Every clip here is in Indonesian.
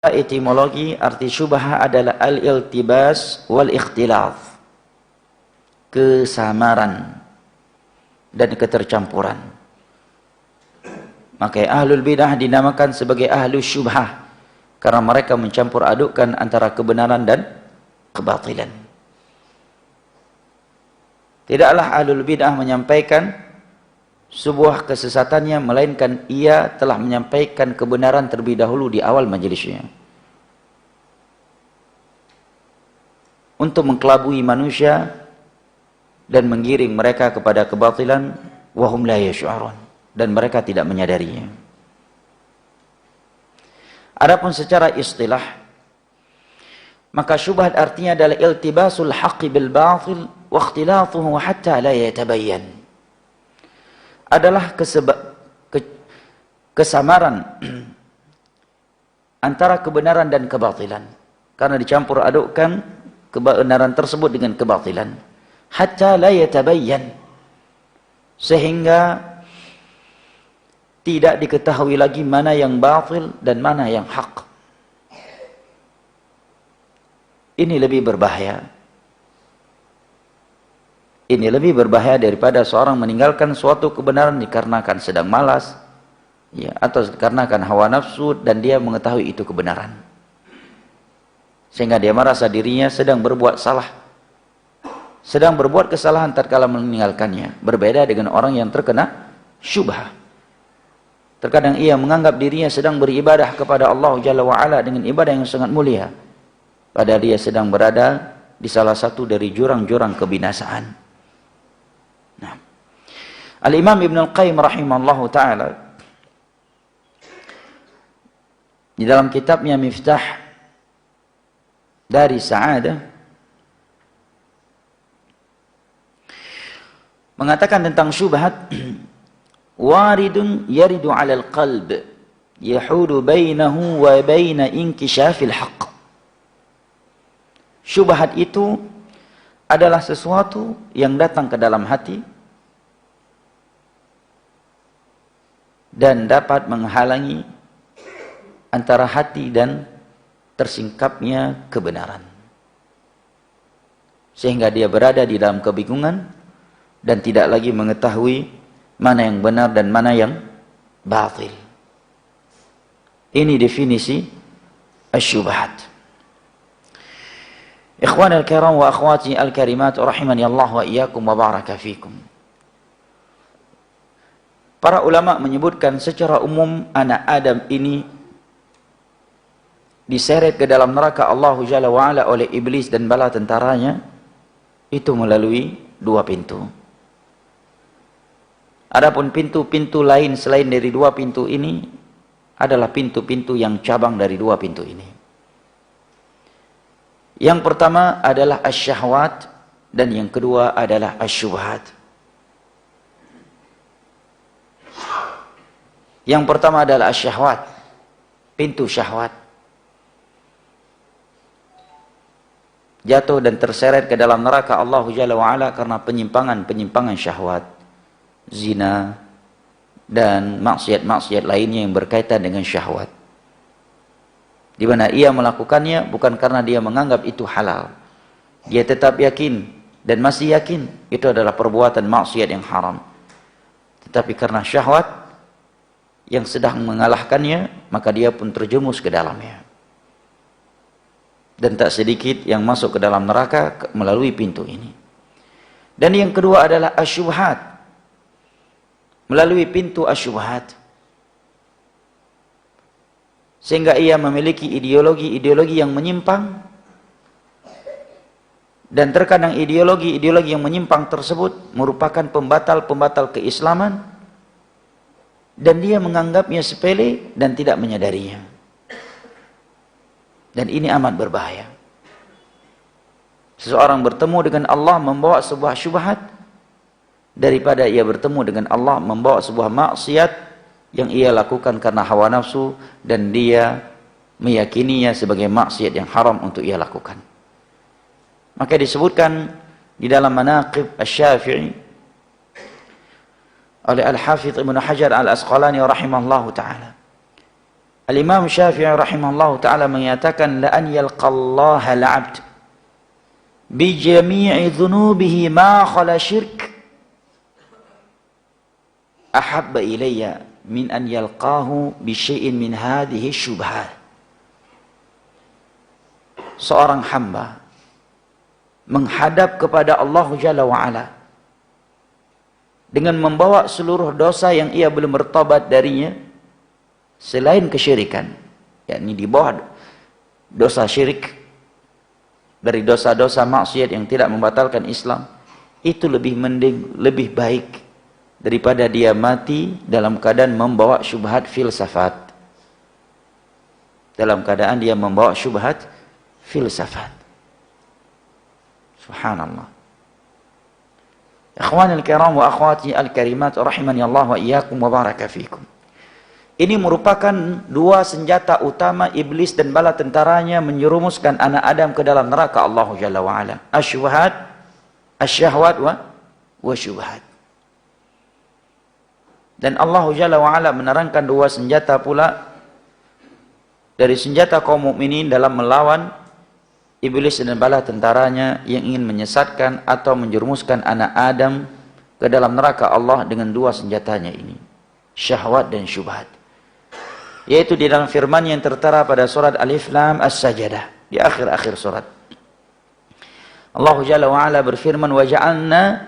Etimologi arti syubhah adalah al-iltibas wal ikhtilaf, kesamaran dan ketercampuran. Maka ahlul bidah dinamakan sebagai ahlus syubhah karena mereka mencampur adukkan antara kebenaran dan kebatilan. Tidaklah ahlul bidah menyampaikan sebuah kesesatannya, melainkan ia telah menyampaikan kebenaran terlebih dahulu di awal majelisnya untuk mengkelabui manusia dan menggiring mereka kepada kebatilan, wahum la yash'urun, dan mereka tidak menyadarinya. Adapun secara istilah, maka syubhat artinya adalah iltibasul haqqi bil batil wa ikhtilafuhu hatta la yatabayyan, adalah kesamaran antara kebenaran dan kebatilan, karena dicampur adukkan kebenaran tersebut dengan kebatilan, hatta la yatabayyan, sehingga tidak diketahui lagi mana yang batil dan mana yang hak. Ini lebih berbahaya. Ini lebih berbahaya daripada seorang meninggalkan suatu kebenaran dikarenakan sedang malas, ya, atau dikarenakan hawa nafsu dan dia mengetahui itu kebenaran, sehingga dia merasa dirinya sedang berbuat salah, sedang berbuat kesalahan tatkala meninggalkannya. Berbeda dengan orang yang terkena syubhah. Terkadang ia menganggap dirinya sedang beribadah kepada Allah Jalla wa'ala dengan ibadah yang sangat mulia, padahal dia sedang berada di salah satu dari jurang-jurang kebinasaan. Nah, Al-Imam Ibn Al-Qayyim rahimahullahu ta'ala di dalam kitabnya Miftah Dari Sa'adah mengatakan tentang syubhat, waridun yaridu 'alal qalb yahulu bainahu wa baina inkishafil haqq. Syubhat itu adalah sesuatu yang datang ke dalam hati dan dapat menghalangi antara hati dan tersingkapnya kebenaran, sehingga dia berada di dalam kebingungan dan tidak lagi mengetahui mana yang benar dan mana yang batil. Ini definisi asyubhat. Ikhwan al-kiram wa akhwati al-karimat rahimani Allah wa iyyakum wa baraka fikum. Para ulama menyebutkan secara umum anak Adam ini diseret ke dalam neraka Allah Jalla wa ala oleh iblis dan bala tentaranya itu melalui dua pintu. Adapun pintu-pintu lain selain dari dua pintu ini adalah pintu-pintu yang cabang dari dua pintu ini. Yang pertama adalah asyahwat dan yang kedua adalah asyubhat. Yang pertama adalah asyahwat, pintu syahwat. Jatuh dan terseret ke dalam neraka Allah Jalla wa'ala karena penyimpangan syahwat, zina dan maksiat-maksiat lainnya yang berkaitan dengan syahwat, di mana ia melakukannya bukan karena dia menganggap itu halal. Dia tetap yakin dan masih yakin itu adalah perbuatan maksiat yang haram, tetapi karena syahwat yang sedang mengalahkannya, maka dia pun terjerumus ke dalamnya. Dan tak sedikit yang masuk ke dalam neraka melalui pintu ini. Dan yang kedua adalah asyubhat, melalui pintu asyubhat, sehingga ia memiliki ideologi-ideologi yang menyimpang, dan terkadang ideologi-ideologi yang menyimpang tersebut merupakan pembatal-pembatal keislaman, dan dia menganggapnya sepele dan tidak menyadarinya. Dan ini amat berbahaya. Seseorang bertemu dengan Allah membawa sebuah syubhat, daripada ia bertemu dengan Allah membawa sebuah maksiat yang ia lakukan karena hawa nafsu dan dia meyakininya sebagai maksiat yang haram untuk ia lakukan. Maka disebutkan di dalam Manaqib Asy-Syafi'i oleh Al-Hafidz Ibnu Hajar Al-Asqalani rahimahullahu taala, Al-Imam Syafi'i rahimahullah ta'ala menyatakan, la an yalqallaha al-'abd bi jami'i dhunubihi ma khala syirk ahabba ilayya min an yalqahu bi syai'in min hadhihi syubhat. Seorang hamba menghadap kepada Allah Jalla wa'ala dengan membawa seluruh dosa yang ia belum bertobat darinya selain kesyirikan, yakni di bawah dosa syirik, dari dosa-dosa maksiat yang tidak membatalkan Islam, itu lebih mending, lebih baik daripada dia mati dalam keadaan membawa syubhat filsafat. Dalam keadaan dia membawa syubhat filsafat. Subhanallah. Ikhwanil kiram wa akhwati al-karimat rahimani Allah wa iyyakum wa baraka fikum. Ini merupakan dua senjata utama iblis dan bala tentaranya menyerumuskan anak Adam ke dalam neraka Allah Jalla wa ala. Asyubhat, asyahwat wa syubhat. Dan Allah Jalla wa ala menerangkan dua senjata pula dari senjata kaum mukminin dalam melawan iblis dan bala tentaranya yang ingin menyesatkan atau menjerumuskan anak Adam ke dalam neraka Allah dengan dua senjatanya ini, syahwat dan syubhat. Yaitu di dalam firman yang tertera pada surat Alif Lam As-Sajdah, di akhir-akhir surat. Allah Jalla wa ala berfirman, wa ja'alna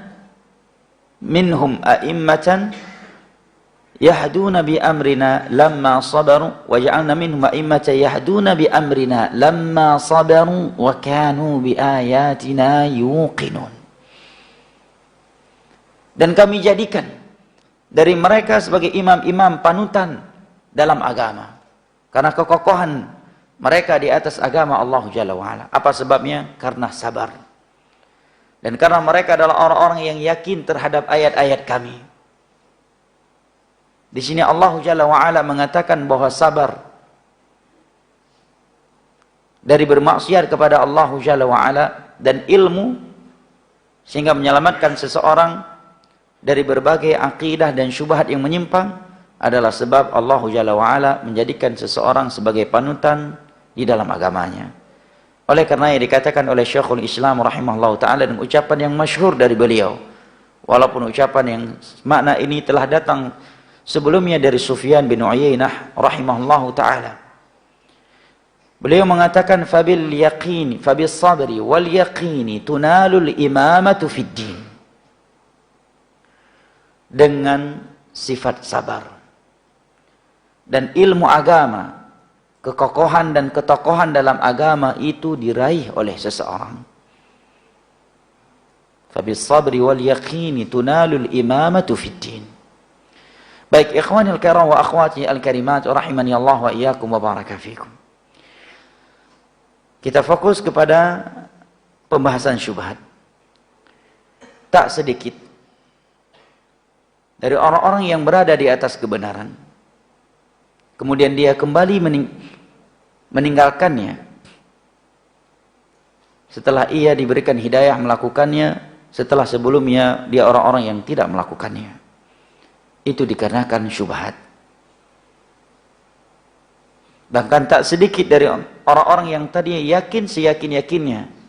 minhum a'immatan yahduna bi amrina lamma sabaru wa ja'alna minhum a'immatan yahduna bi amrina lamma sabaru wa kanu bi ayatina yuqinun. Dan kami jadikan dari mereka sebagai imam-imam panutan dalam agama karena kekokohan mereka di atas agama Allah Jalla wa ala. Apa sebabnya? Karena sabar. Dan karena mereka adalah orang-orang yang yakin terhadap ayat-ayat kami. Di sini Allah Jalla wa ala mengatakan bahwa sabar dari bermaksiat kepada Allah Jalla wa ala dan ilmu sehingga menyelamatkan seseorang dari berbagai akidah dan syubhat yang menyimpang adalah sebab Allah Jalla wa ala menjadikan seseorang sebagai panutan di dalam agamanya. Oleh karena yang dikatakan oleh Syekhul Islam rahimahullah ta'ala dengan ucapan yang masyhur dari beliau, walaupun ucapan yang makna ini telah datang sebelumnya dari Sufyan bin Uyainah rahimahullah ta'ala. Beliau mengatakan, fabil yaqini fabis sabri wal yaqini tunalul imamatu fid din. Dengan sifat sabar dan ilmu agama, kekokohan dan ketokohan dalam agama itu diraih oleh seseorang. Fabis sabri wal yaqini tunalul imamatu fid din. Baik ikhwanil kiram wa akhwati al-karimat rahimani Allah wa iyyakum wa baraka fikum. Kita fokus kepada pembahasan syubhat. Tak sedikit dari orang-orang yang berada di atas kebenaran, kemudian dia kembali meninggalkannya setelah ia diberikan hidayah melakukannya, setelah sebelumnya dia orang-orang yang tidak melakukannya. Itu dikarenakan syubhat. Bahkan tak sedikit dari orang-orang yang tadi yakin seyakin-yakinnya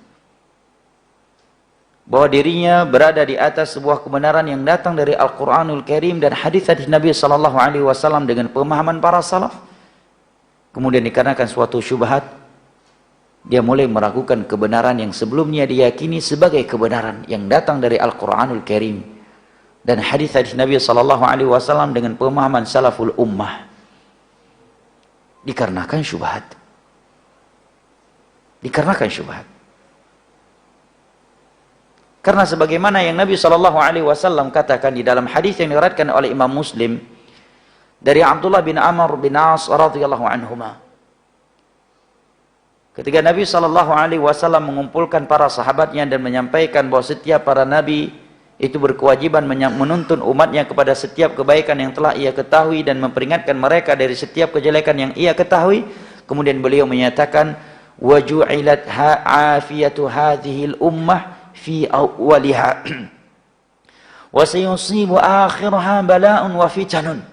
bahwa dirinya berada di atas sebuah kebenaran yang datang dari Al-Quranul Karim dan hadis-hadis Nabi SAW dengan pemahaman para salaf. Kemudian dikarenakan suatu syubhat, dia mulai meragukan kebenaran yang sebelumnya diyakini sebagai kebenaran yang datang dari Al-Quranul Karim dan hadis-hadis Nabi SAW dengan pemahaman salaful ummah. Dikarenakan syubhat. Dikarenakan syubhat. Karena sebagaimana yang Nabi SAW katakan di dalam hadis yang diriwayatkan oleh Imam Muslim dari Abdullah bin Amr bin As radhiyallahu anhuma. Ketika Nabi SAW mengumpulkan para sahabatnya dan menyampaikan bahwa setiap para nabi itu berkewajiban menuntun umatnya kepada setiap kebaikan yang telah ia ketahui dan memperingatkan mereka dari setiap kejelekan yang ia ketahui. Kemudian beliau menyatakan, wa ju'ilat afiyatu hadhil ummah fi awwaliha wa sayusibu akhiraha bala'un wa fitanun.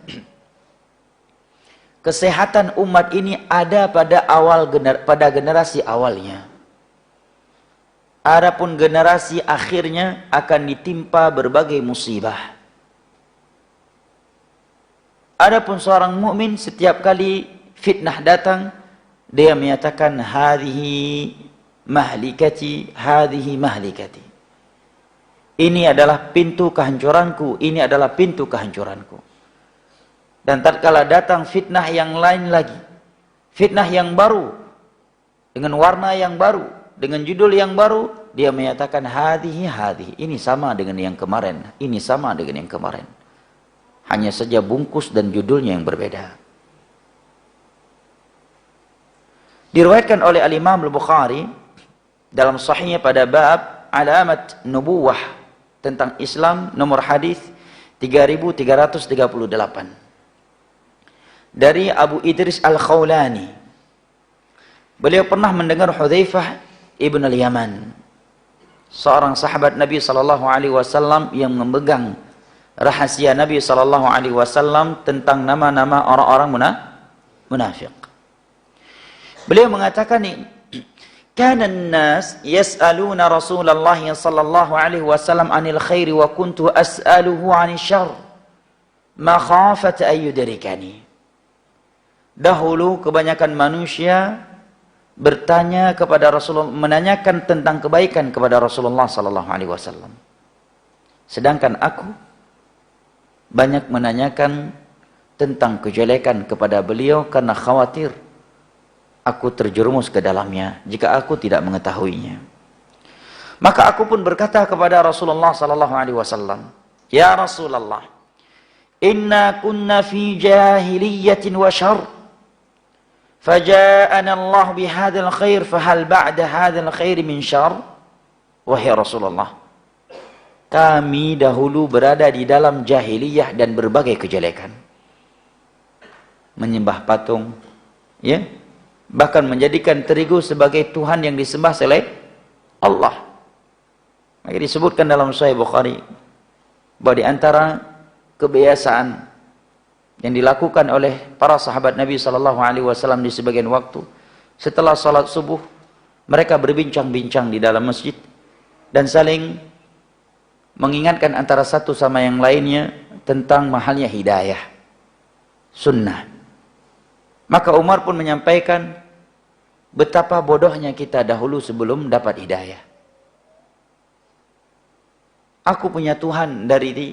Kesehatan umat ini ada pada generasi awalnya. Adapun generasi akhirnya akan ditimpa berbagai musibah. Adapun seorang mukmin setiap kali fitnah datang, dia menyatakan hadhihi mahlikati, hadhihi mahlikati. Ini adalah pintu kehancuranku, ini adalah pintu kehancuranku. Dan tatkala datang fitnah yang lain lagi, fitnah yang baru, dengan warna yang baru, dengan judul yang baru, dia menyatakan hadhihi, hadhihi. Ini sama dengan yang kemarin, ini sama dengan yang kemarin. Hanya saja bungkus dan judulnya yang berbeda. Diriwayatkan oleh Al-Imam Al-Bukhari dalam sahihnya pada bab alamat nubuwah tentang Islam, nomor hadis 3338. Dari Abu Idris Al-Khawlani, beliau pernah mendengar Hudzaifah ibn al-Yaman, seorang sahabat Nabi SAW yang memegang rahasia Nabi SAW tentang nama-nama orang-orang munafik. Beliau mengatakan ini, kana an-nas yas'aluna Rasulullah sallallahu alaihi wasallam 'anil khairi wa kuntu as'aluhu 'anil syarr makhafata ay yudrikani. Dahulu kebanyakan manusia bertanya kepada Rasulullah, menanyakan tentang kebaikan kepada Rasulullah sallallahu alaihi wasallam. Sedangkan aku banyak menanyakan tentang kejelekan kepada beliau karena khawatir aku terjerumus ke dalamnya jika aku tidak mengetahuinya. Maka aku pun berkata kepada Rasulullah sallallahu alaihi wasallam, "Ya Rasulullah, inna kunna fi jahiliyatin wa syarr. Faja'ana Allah bihadzal khair, fahal ba'da hadzal khair min syarr?" Wahai Rasulullah, kami dahulu berada di dalam jahiliyah dan berbagai kejelekan. Menyembah patung, ya, bahkan menjadikan terigu sebagai Tuhan yang disembah selain Allah. Maka disebutkan dalam Sahih Bukhari bahwa di antara kebiasaan yang dilakukan oleh para sahabat Nabi SAW di sebagian waktu, setelah salat subuh mereka berbincang-bincang di dalam masjid dan saling mengingatkan antara satu sama yang lainnya tentang mahalnya hidayah, sunnah. Maka Umar pun menyampaikan betapa bodohnya kita dahulu sebelum dapat hidayah. Aku punya Tuhan dari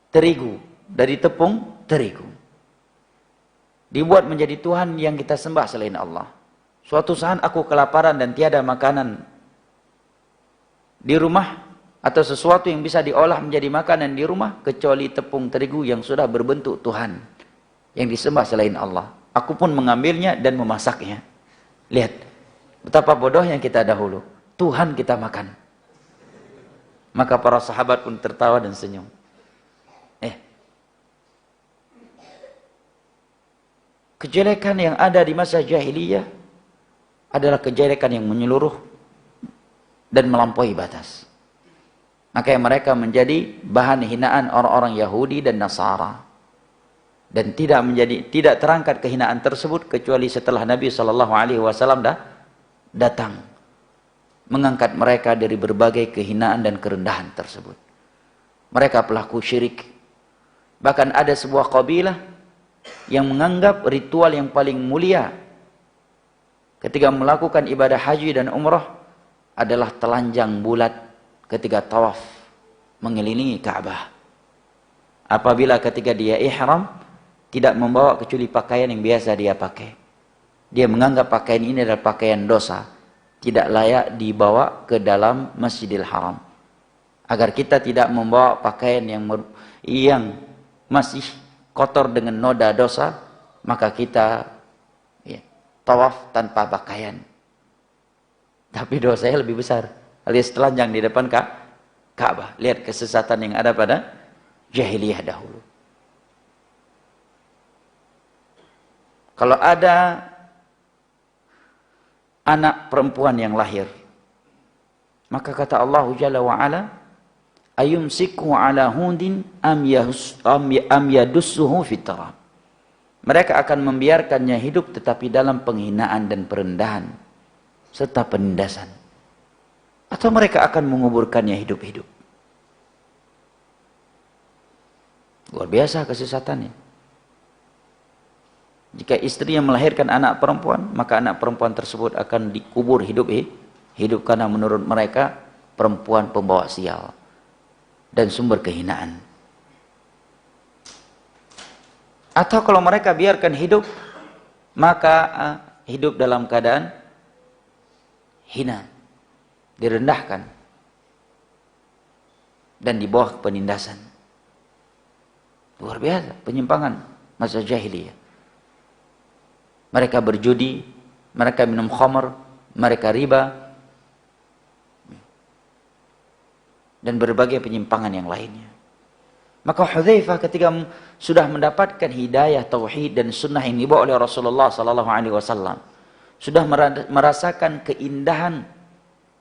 terigu, dari tepung terigu. Dibuat menjadi Tuhan yang kita sembah selain Allah. Suatu saat aku kelaparan dan tiada makanan di rumah, atau sesuatu yang bisa diolah menjadi makanan di rumah, kecuali tepung terigu yang sudah berbentuk Tuhan yang disembah selain Allah. Aku pun mengambilnya dan memasaknya. Lihat betapa bodohnya kita dahulu. Tuhan kita makan. Maka para sahabat pun tertawa dan senyum. Kejelekan yang ada di masa jahiliyah adalah kejelekan yang menyeluruh dan melampaui batas. Maka mereka menjadi bahan hinaan orang-orang Yahudi dan Nasara. Dan tidak terangkat kehinaan tersebut kecuali setelah Nabi SAW datang mengangkat mereka dari berbagai kehinaan dan kerendahan tersebut. Mereka pelaku syirik. Bahkan ada sebuah kabilah yang menganggap ritual yang paling mulia ketika melakukan ibadah haji dan umrah adalah telanjang bulat ketika tawaf mengelilingi Ka'bah. Apabila ketika dia ihram tidak membawa kecuali pakaian yang biasa dia pakai, dia menganggap pakaian ini adalah pakaian dosa, tidak layak dibawa ke dalam Masjidil Haram. Agar kita tidak membawa pakaian yang masih kotor dengan noda dosa, maka kita tawaf tanpa pakaian. Tapi dosanya lebih besar, alias telanjang di depan Ka'bah. Lihat kesesatan yang ada pada jahiliyah dahulu. Kalau ada anak perempuan yang lahir, maka kata Allah Jalla wa'ala, ayumsiku ala hundin am yadussuhu fit tarab. mereka akan membiarkannya hidup tetapi dalam penghinaan dan perendahan serta penindasan. Atau mereka akan menguburkannya hidup-hidup. Luar biasa kesesatannya. Jika istri yang melahirkan anak perempuan, maka anak perempuan tersebut akan dikubur hidup karena menurut mereka perempuan pembawa sial dan sumber kehinaan. Atau kalau mereka biarkan hidup, maka hidup dalam keadaan hina, direndahkan, dan di bawah penindasan. Luar biasa penyimpangan masa jahiliyah. Mereka berjudi, mereka minum khamr, mereka riba, dan berbagai penyimpangan yang lainnya. Maka Hudzaifah ketika sudah mendapatkan hidayah tauhid dan sunnah yang dibawa oleh Rasulullah SAW, sudah merasakan keindahan,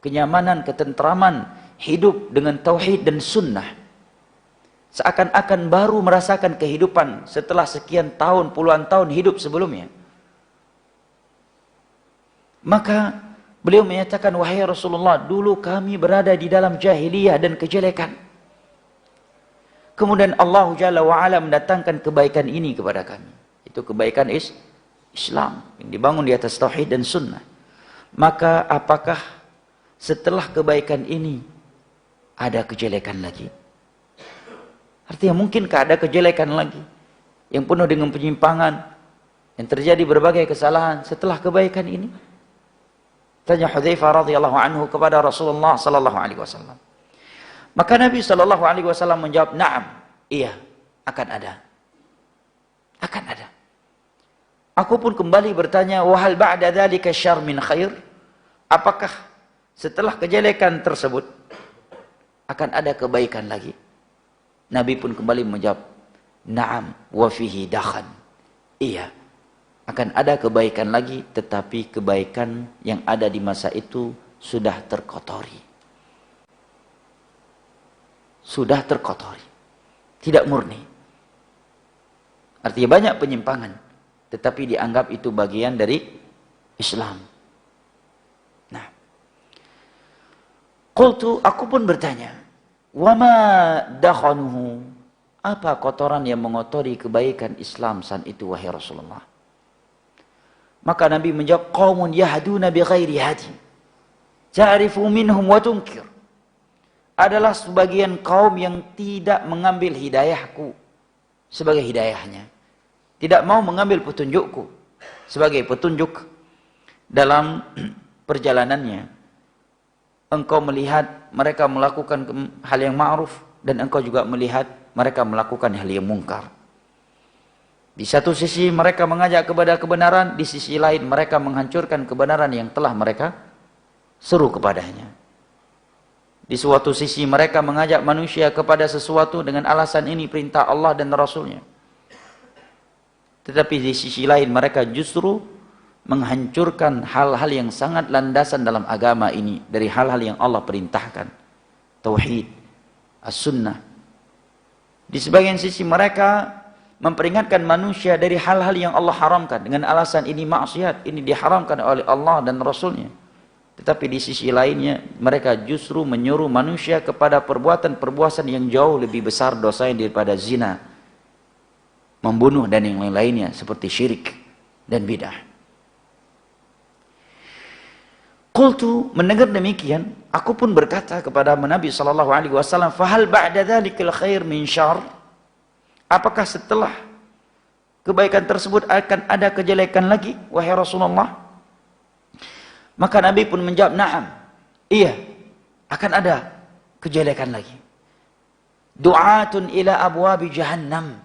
kenyamanan, ketentraman hidup dengan tauhid dan sunnah, seakan-akan baru merasakan kehidupan setelah sekian tahun, puluhan tahun hidup sebelumnya. Maka beliau menyatakan, wahai Rasulullah, dulu kami berada di dalam jahiliyah dan kejelekan. Kemudian Allah Jalla wa'ala mendatangkan kebaikan ini kepada kami. Itu kebaikan Islam yang dibangun di atas tauhid dan sunnah. Maka apakah setelah kebaikan ini ada kejelekan lagi? Artinya mungkinkah ada kejelekan lagi yang penuh dengan penyimpangan, yang terjadi berbagai kesalahan setelah kebaikan ini? Tanya Hudzaifah radhiyallahu anhu kepada Rasulullah sallallahu alaihi wasallam. Maka Nabi sallallahu alaihi wasallam menjawab, "Na'am, iya, akan ada." Akan ada. Aku pun kembali bertanya, "Wa hal ba'da dzalika syarr min khair?" Apakah setelah kejelekan tersebut akan ada kebaikan lagi? Nabi pun kembali menjawab, "Na'am, wa fihi dakhan." Iya, akan ada kebaikan lagi, tetapi kebaikan yang ada di masa itu sudah terkotori. Sudah terkotori, tidak murni. Artinya banyak penyimpangan, tetapi dianggap itu bagian dari Islam. Nah, qultu, aku pun bertanya, wama dakhanuhu, apa kotoran yang mengotori kebaikan Islam saat itu wahai Rasulullah? Maka Nabi menjawab, qaumun yahduna bi ghairi hadi, ta'rifu minhum wa tunkir. Adalah sebagian kaum yang tidak mengambil hidayahku sebagai hidayahnya, tidak mau mengambil petunjukku sebagai petunjuk dalam perjalanannya. Engkau melihat mereka melakukan hal yang ma'ruf, dan engkau juga melihat mereka melakukan hal yang mungkar. Di satu sisi mereka mengajak kepada kebenaran, di sisi lain mereka menghancurkan kebenaran yang telah mereka seru kepadanya. Di suatu sisi mereka mengajak manusia kepada sesuatu dengan alasan ini perintah Allah dan Rasulnya. Tetapi di sisi lain mereka justru menghancurkan hal-hal yang sangat landasan dalam agama ini, dari hal-hal yang Allah perintahkan. Tauhid, as-sunnah. Di sebagian sisi mereka memperingatkan manusia dari hal-hal yang Allah haramkan dengan alasan ini maksiat, ini diharamkan oleh Allah dan Rasulnya. Tetapi di sisi lainnya mereka justru menyuruh manusia kepada perbuatan-perbuatan yang jauh lebih besar dosanya daripada zina, membunuh, dan yang lain-lainnya seperti syirik dan bidah. Qultu, mendengar demikian, aku pun berkata kepada Nabi sallallahu alaihi wasallam, "Fahal ba'da dzalikal khair min syarr?" Apakah setelah kebaikan tersebut akan ada kejelekan lagi wahai Rasulullah? Maka Nabi pun menjawab, "Na'am, iya, akan ada kejelekan lagi. Du'atun ila abwabi jahannam."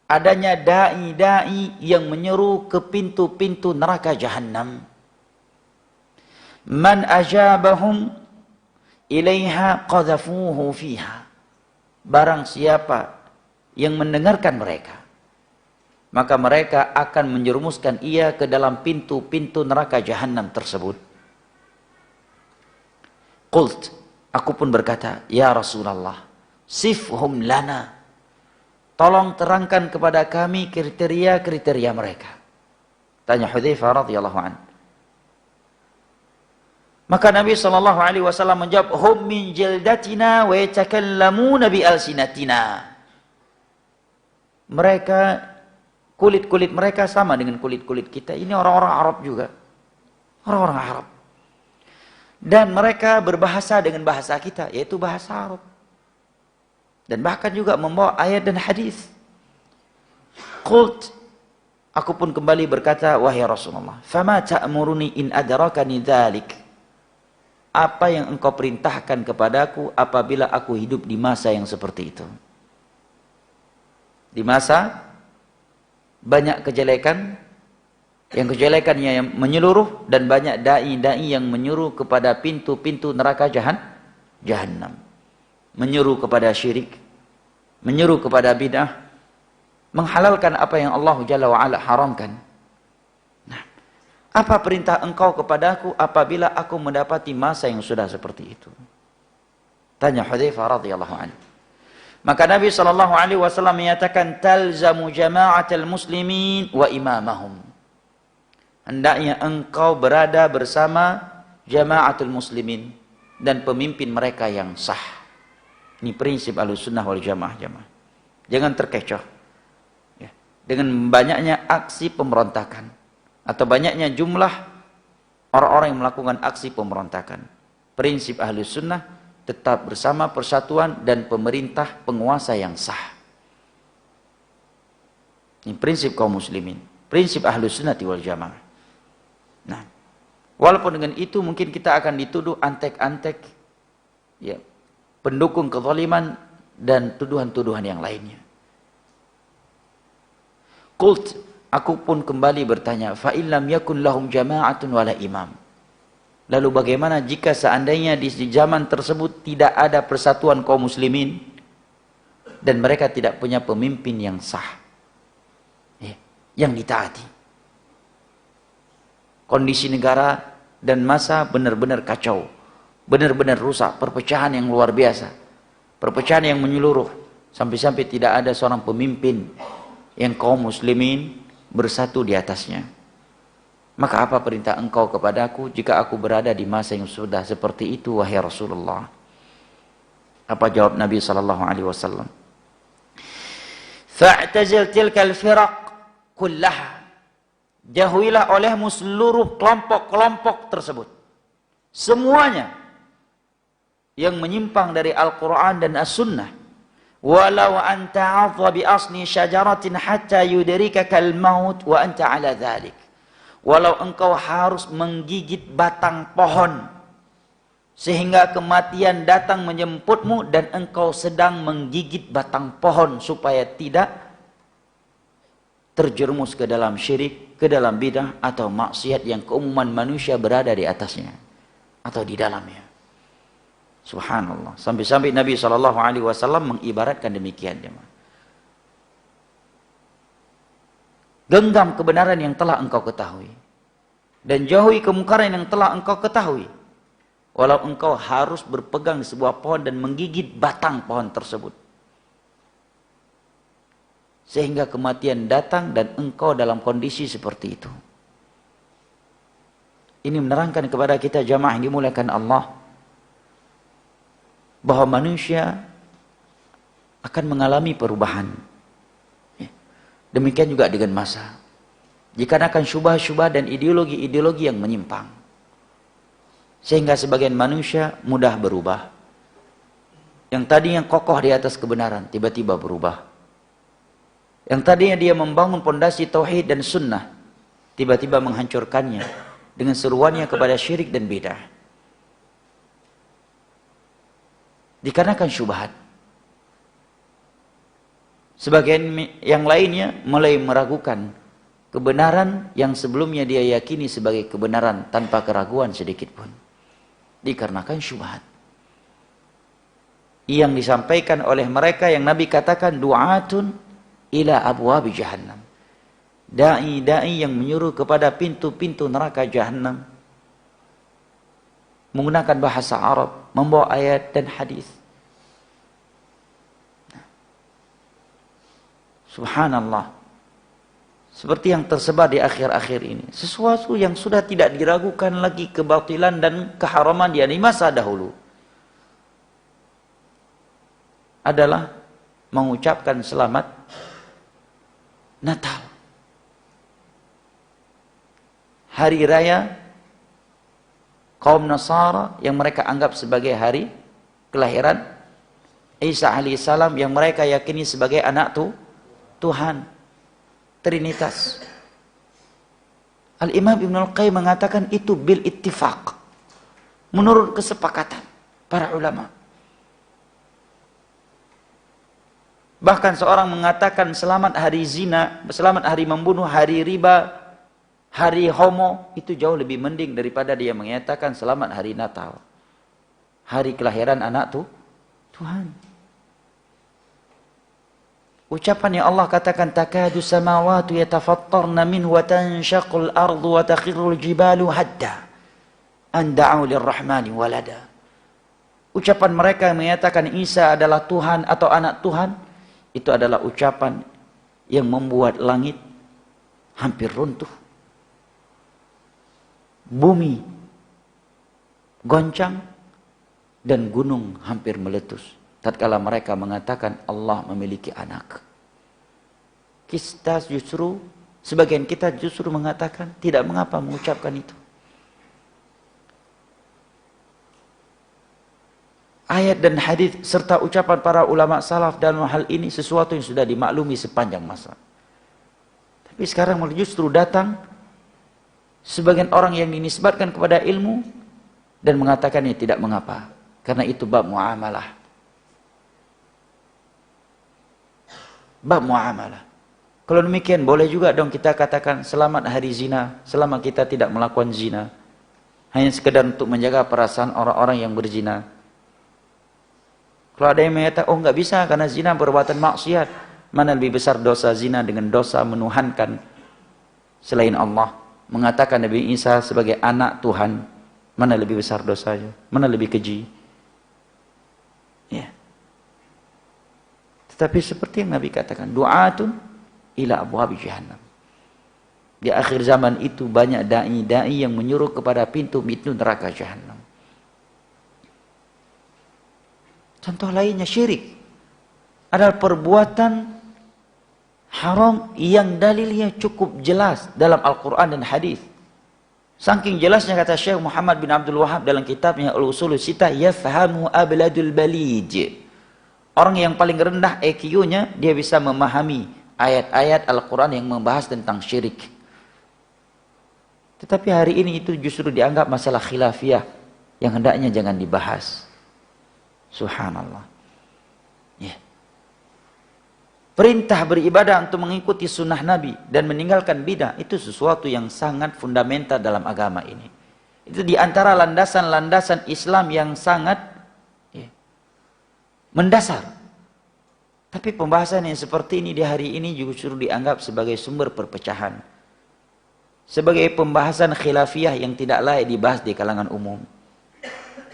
Adanya dai-dai yang menyeru ke pintu-pintu neraka jahannam. Man ajabahum ilaiha qadhafuhu fiha. Barang siapa yang mendengarkan mereka, maka mereka akan menjerumuskan ia ke dalam pintu-pintu neraka jahanam tersebut. Qult, aku pun berkata, "Ya Rasulullah, sifhum lana." Tolong terangkan kepada kami kriteria-kriteria mereka. Tanya Hudzaifah radhiyallahu anhu. Maka Nabi SAW menjawab, hum min jildatina wa yatakallamuna bi alsinatina. Mereka, kulit-kulit mereka sama dengan kulit-kulit kita. Ini orang-orang Arab juga. Orang-orang Arab. Dan mereka berbahasa dengan bahasa kita, yaitu bahasa Arab. Dan bahkan juga membawa ayat dan hadis. Qult, aku pun kembali berkata, wahai Rasulullah, fama ta'muruni in adrakani dzalik. Apa yang engkau perintahkan kepadaku apabila aku hidup di masa yang seperti itu? Di masa banyak kejelekan, yang kejelekannya yang menyeluruh, dan banyak dai-dai yang menyuruh kepada pintu-pintu neraka jahannam. Menyuruh kepada syirik, menyuruh kepada bid'ah, menghalalkan apa yang Allah Jalla wa'ala haramkan. Nah, apa perintah engkau kepadaku apabila aku mendapati masa yang sudah seperti itu? Tanya Hudzaifah radhiyallahu anhu. Maka Nabi SAW menyatakan, talzamu jama'atal muslimin wa imamahum. Hendaknya engkau berada bersama jama'atul muslimin dan pemimpin mereka yang sah. Ini prinsip Ahlussunnah wal Jamaah, jamaah. Jangan terkecoh ya, dengan banyaknya aksi pemberontakan atau banyaknya jumlah orang-orang yang melakukan aksi pemberontakan. Prinsip Ahlussunnah tetap bersama persatuan dan pemerintah penguasa yang sah. Ini prinsip kaum muslimin, prinsip Ahlussunnah wal Jamaah. Nah, walaupun dengan itu mungkin kita akan dituduh antek-antek ya, pendukung kezaliman dan tuduhan-tuduhan yang lainnya. Qult, aku pun kembali bertanya, fa illam yakun lahum jama'atun wala imam. Lalu bagaimana jika seandainya di zaman tersebut tidak ada persatuan kaum muslimin dan mereka tidak punya pemimpin yang sah, ya, yang ditaati? Kondisi negara dan masa benar-benar kacau, benar-benar rusak, perpecahan yang luar biasa, perpecahan yang menyeluruh, sampai-sampai tidak ada seorang pemimpin yang kaum muslimin bersatu di atasnya. Maka apa perintah engkau kepadaku jika aku berada di masa yang sudah seperti itu, wahai Rasulullah? Apa jawab Nabi SAW? Fa'tazil tilkal firaq kullaha. Jauhilah olehmu seluruh kelompok-kelompok tersebut, semuanya yang menyimpang dari Al-Quran dan As-Sunnah. Walau anta 'adha bi asli syajaratin hatta yudrikakal maut wa anta 'ala dzalik. Walau engkau harus menggigit batang pohon sehingga kematian datang menjemputmu dan engkau sedang menggigit batang pohon supaya tidak terjerumus ke dalam syirik, ke dalam bidah atau maksiat yang keumuman manusia berada di atasnya atau di dalamnya. Subhanallah. Sampai-sampai Nabi SAW mengibaratkan demikian. Genggam kebenaran yang telah engkau ketahui dan jauhi kemungkaran yang telah engkau ketahui. Walau engkau harus berpegang di sebuah pohon dan menggigit batang pohon tersebut, sehingga kematian datang dan engkau dalam kondisi seperti itu. Ini menerangkan kepada kita jamaah yang dimuliakan Allah, bahwa manusia akan mengalami perubahan. Demikian juga dengan masa. Dikarenakan syubah-syubah dan ideologi-ideologi yang menyimpang, sehingga sebagian manusia mudah berubah. Yang tadinya kokoh di atas kebenaran tiba-tiba berubah. Yang tadinya dia membangun pondasi tauhid dan sunnah, tiba-tiba menghancurkannya dengan seruannya kepada syirik dan bidah. Dikarenakan syubhat. Sebagian yang lainnya mulai meragukan kebenaran yang sebelumnya dia yakini sebagai kebenaran tanpa keraguan sedikit pun. Dikarenakan syubhat yang disampaikan oleh mereka yang Nabi katakan du'atun ila abwabi jahannam. Dai-dai yang menyuruh kepada pintu-pintu neraka jahannam, menggunakan bahasa Arab, membawa ayat dan hadis. Subhanallah. Seperti yang tersebar di akhir-akhir ini. Sesuatu yang sudah tidak diragukan lagi kebatilan dan keharaman dia di masa dahulu. Adalah mengucapkan selamat Natal. Hari raya kaum Nasara yang mereka anggap sebagai hari kelahiran Isa alaihissalam yang mereka yakini sebagai anak Tuhan. Trinitas. Al-Imam Ibnul Qayyim mengatakan itu bil ittifaq. Menurut kesepakatan para ulama. Bahkan seorang mengatakan selamat hari zina, selamat hari membunuh, hari riba, hari homo, itu jauh lebih mending daripada dia mengatakan selamat hari Natal. Hari kelahiran anak Tuhan. Ucapan yang Allah katakan takadu samawatu yatafattarna minhu wa tanshaqqul ardu wa takhirrul jibalu hadda an da'u lirrahmani walada. Ucapan mereka yang menyatakan Isa adalah Tuhan atau anak Tuhan, itu adalah ucapan yang membuat langit hampir runtuh. Bumi goncang dan gunung hampir meletus tatkala mereka mengatakan Allah memiliki anak. Kita justru, sebagian kita justru mengatakan tidak mengapa mengucapkan itu. Ayat dan hadis serta ucapan para ulama salaf dalam hal ini sesuatu yang sudah dimaklumi sepanjang masa. Tapi sekarang justru datang sebagian orang yang dinisbatkan kepada ilmu dan mengatakannya tidak mengapa. Karena itu bab muamalah. Bab muamalah. Kalau demikian boleh juga dong kita katakan selamat hari zina selama kita tidak melakukan zina. Hanya sekedar untuk menjaga perasaan orang-orang yang berzina. Kalau ada yang mengatakan, oh nggak bisa karena zina perbuatan maksiat. Mana lebih besar dosa zina dengan dosa menuhankan selain Allah. Mengatakan Nabi Isa sebagai anak Tuhan. Mana lebih besar dosanya? Mana lebih keji? Ya. Tetapi seperti yang Nabi katakan, du'atun ila abwabi jahannam. Di akhir zaman itu banyak dai-dai yang menyuruh kepada pintu-pintu neraka jahannam. Contoh lainnya syirik. Adalah perbuatan haram yang dalilnya cukup jelas dalam Al-Quran dan hadis. Saking jelasnya kata Syekh Muhammad bin Abdul Wahab dalam kitabnya Al-Usulul Sittah, yafhamu abladul balij. Orang yang paling rendah EQ-nya, dia bisa memahami ayat-ayat Al-Quran yang membahas tentang syirik. Tetapi hari ini itu justru dianggap masalah khilafiyah yang hendaknya jangan dibahas. Subhanallah. Ya. Perintah beribadah untuk mengikuti sunnah Nabi dan meninggalkan bidah itu sesuatu yang sangat fundamental dalam agama ini. Itu diantara landasan-landasan Islam yang sangat mendasar. Tapi pembahasan yang seperti ini di hari ini justru dianggap sebagai sumber perpecahan. Sebagai pembahasan khilafiyah yang tidak layak dibahas di kalangan umum.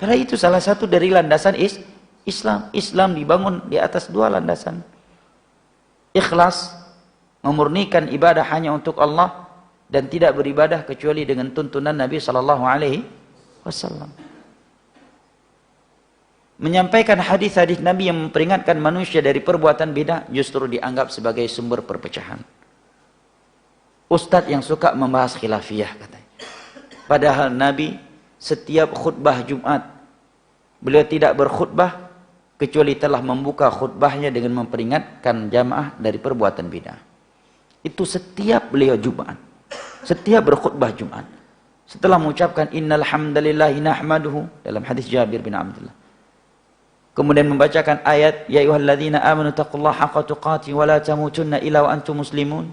Karena itu salah satu dari landasan Islam. Islam dibangun di atas dua landasan. Ikhlas, memurnikan ibadah hanya untuk Allah dan tidak beribadah kecuali dengan tuntunan Nabi sallallahu alaihi wasallam. Menyampaikan hadis-hadis Nabi yang memperingatkan manusia dari perbuatan bidah justru dianggap sebagai sumber perpecahan. Ustadz yang suka membahas khilafiyah katanya. Padahal Nabi setiap khutbah Jumat beliau tidak berkhutbah kecuali telah membuka khutbahnya dengan memperingatkan jamaah dari perbuatan bidah. Itu setiap beliau Jumat. Setiap berkhutbah Jumat. Setelah mengucapkan innal hamdalillahi nahmaduhu dalam hadis Jabir bin Abdullah. Kemudian membacakan ayat ya ayyuhalladzina amanu taqullaha haqqa tuqatih wa la tamutunna illa wa antum muslimun.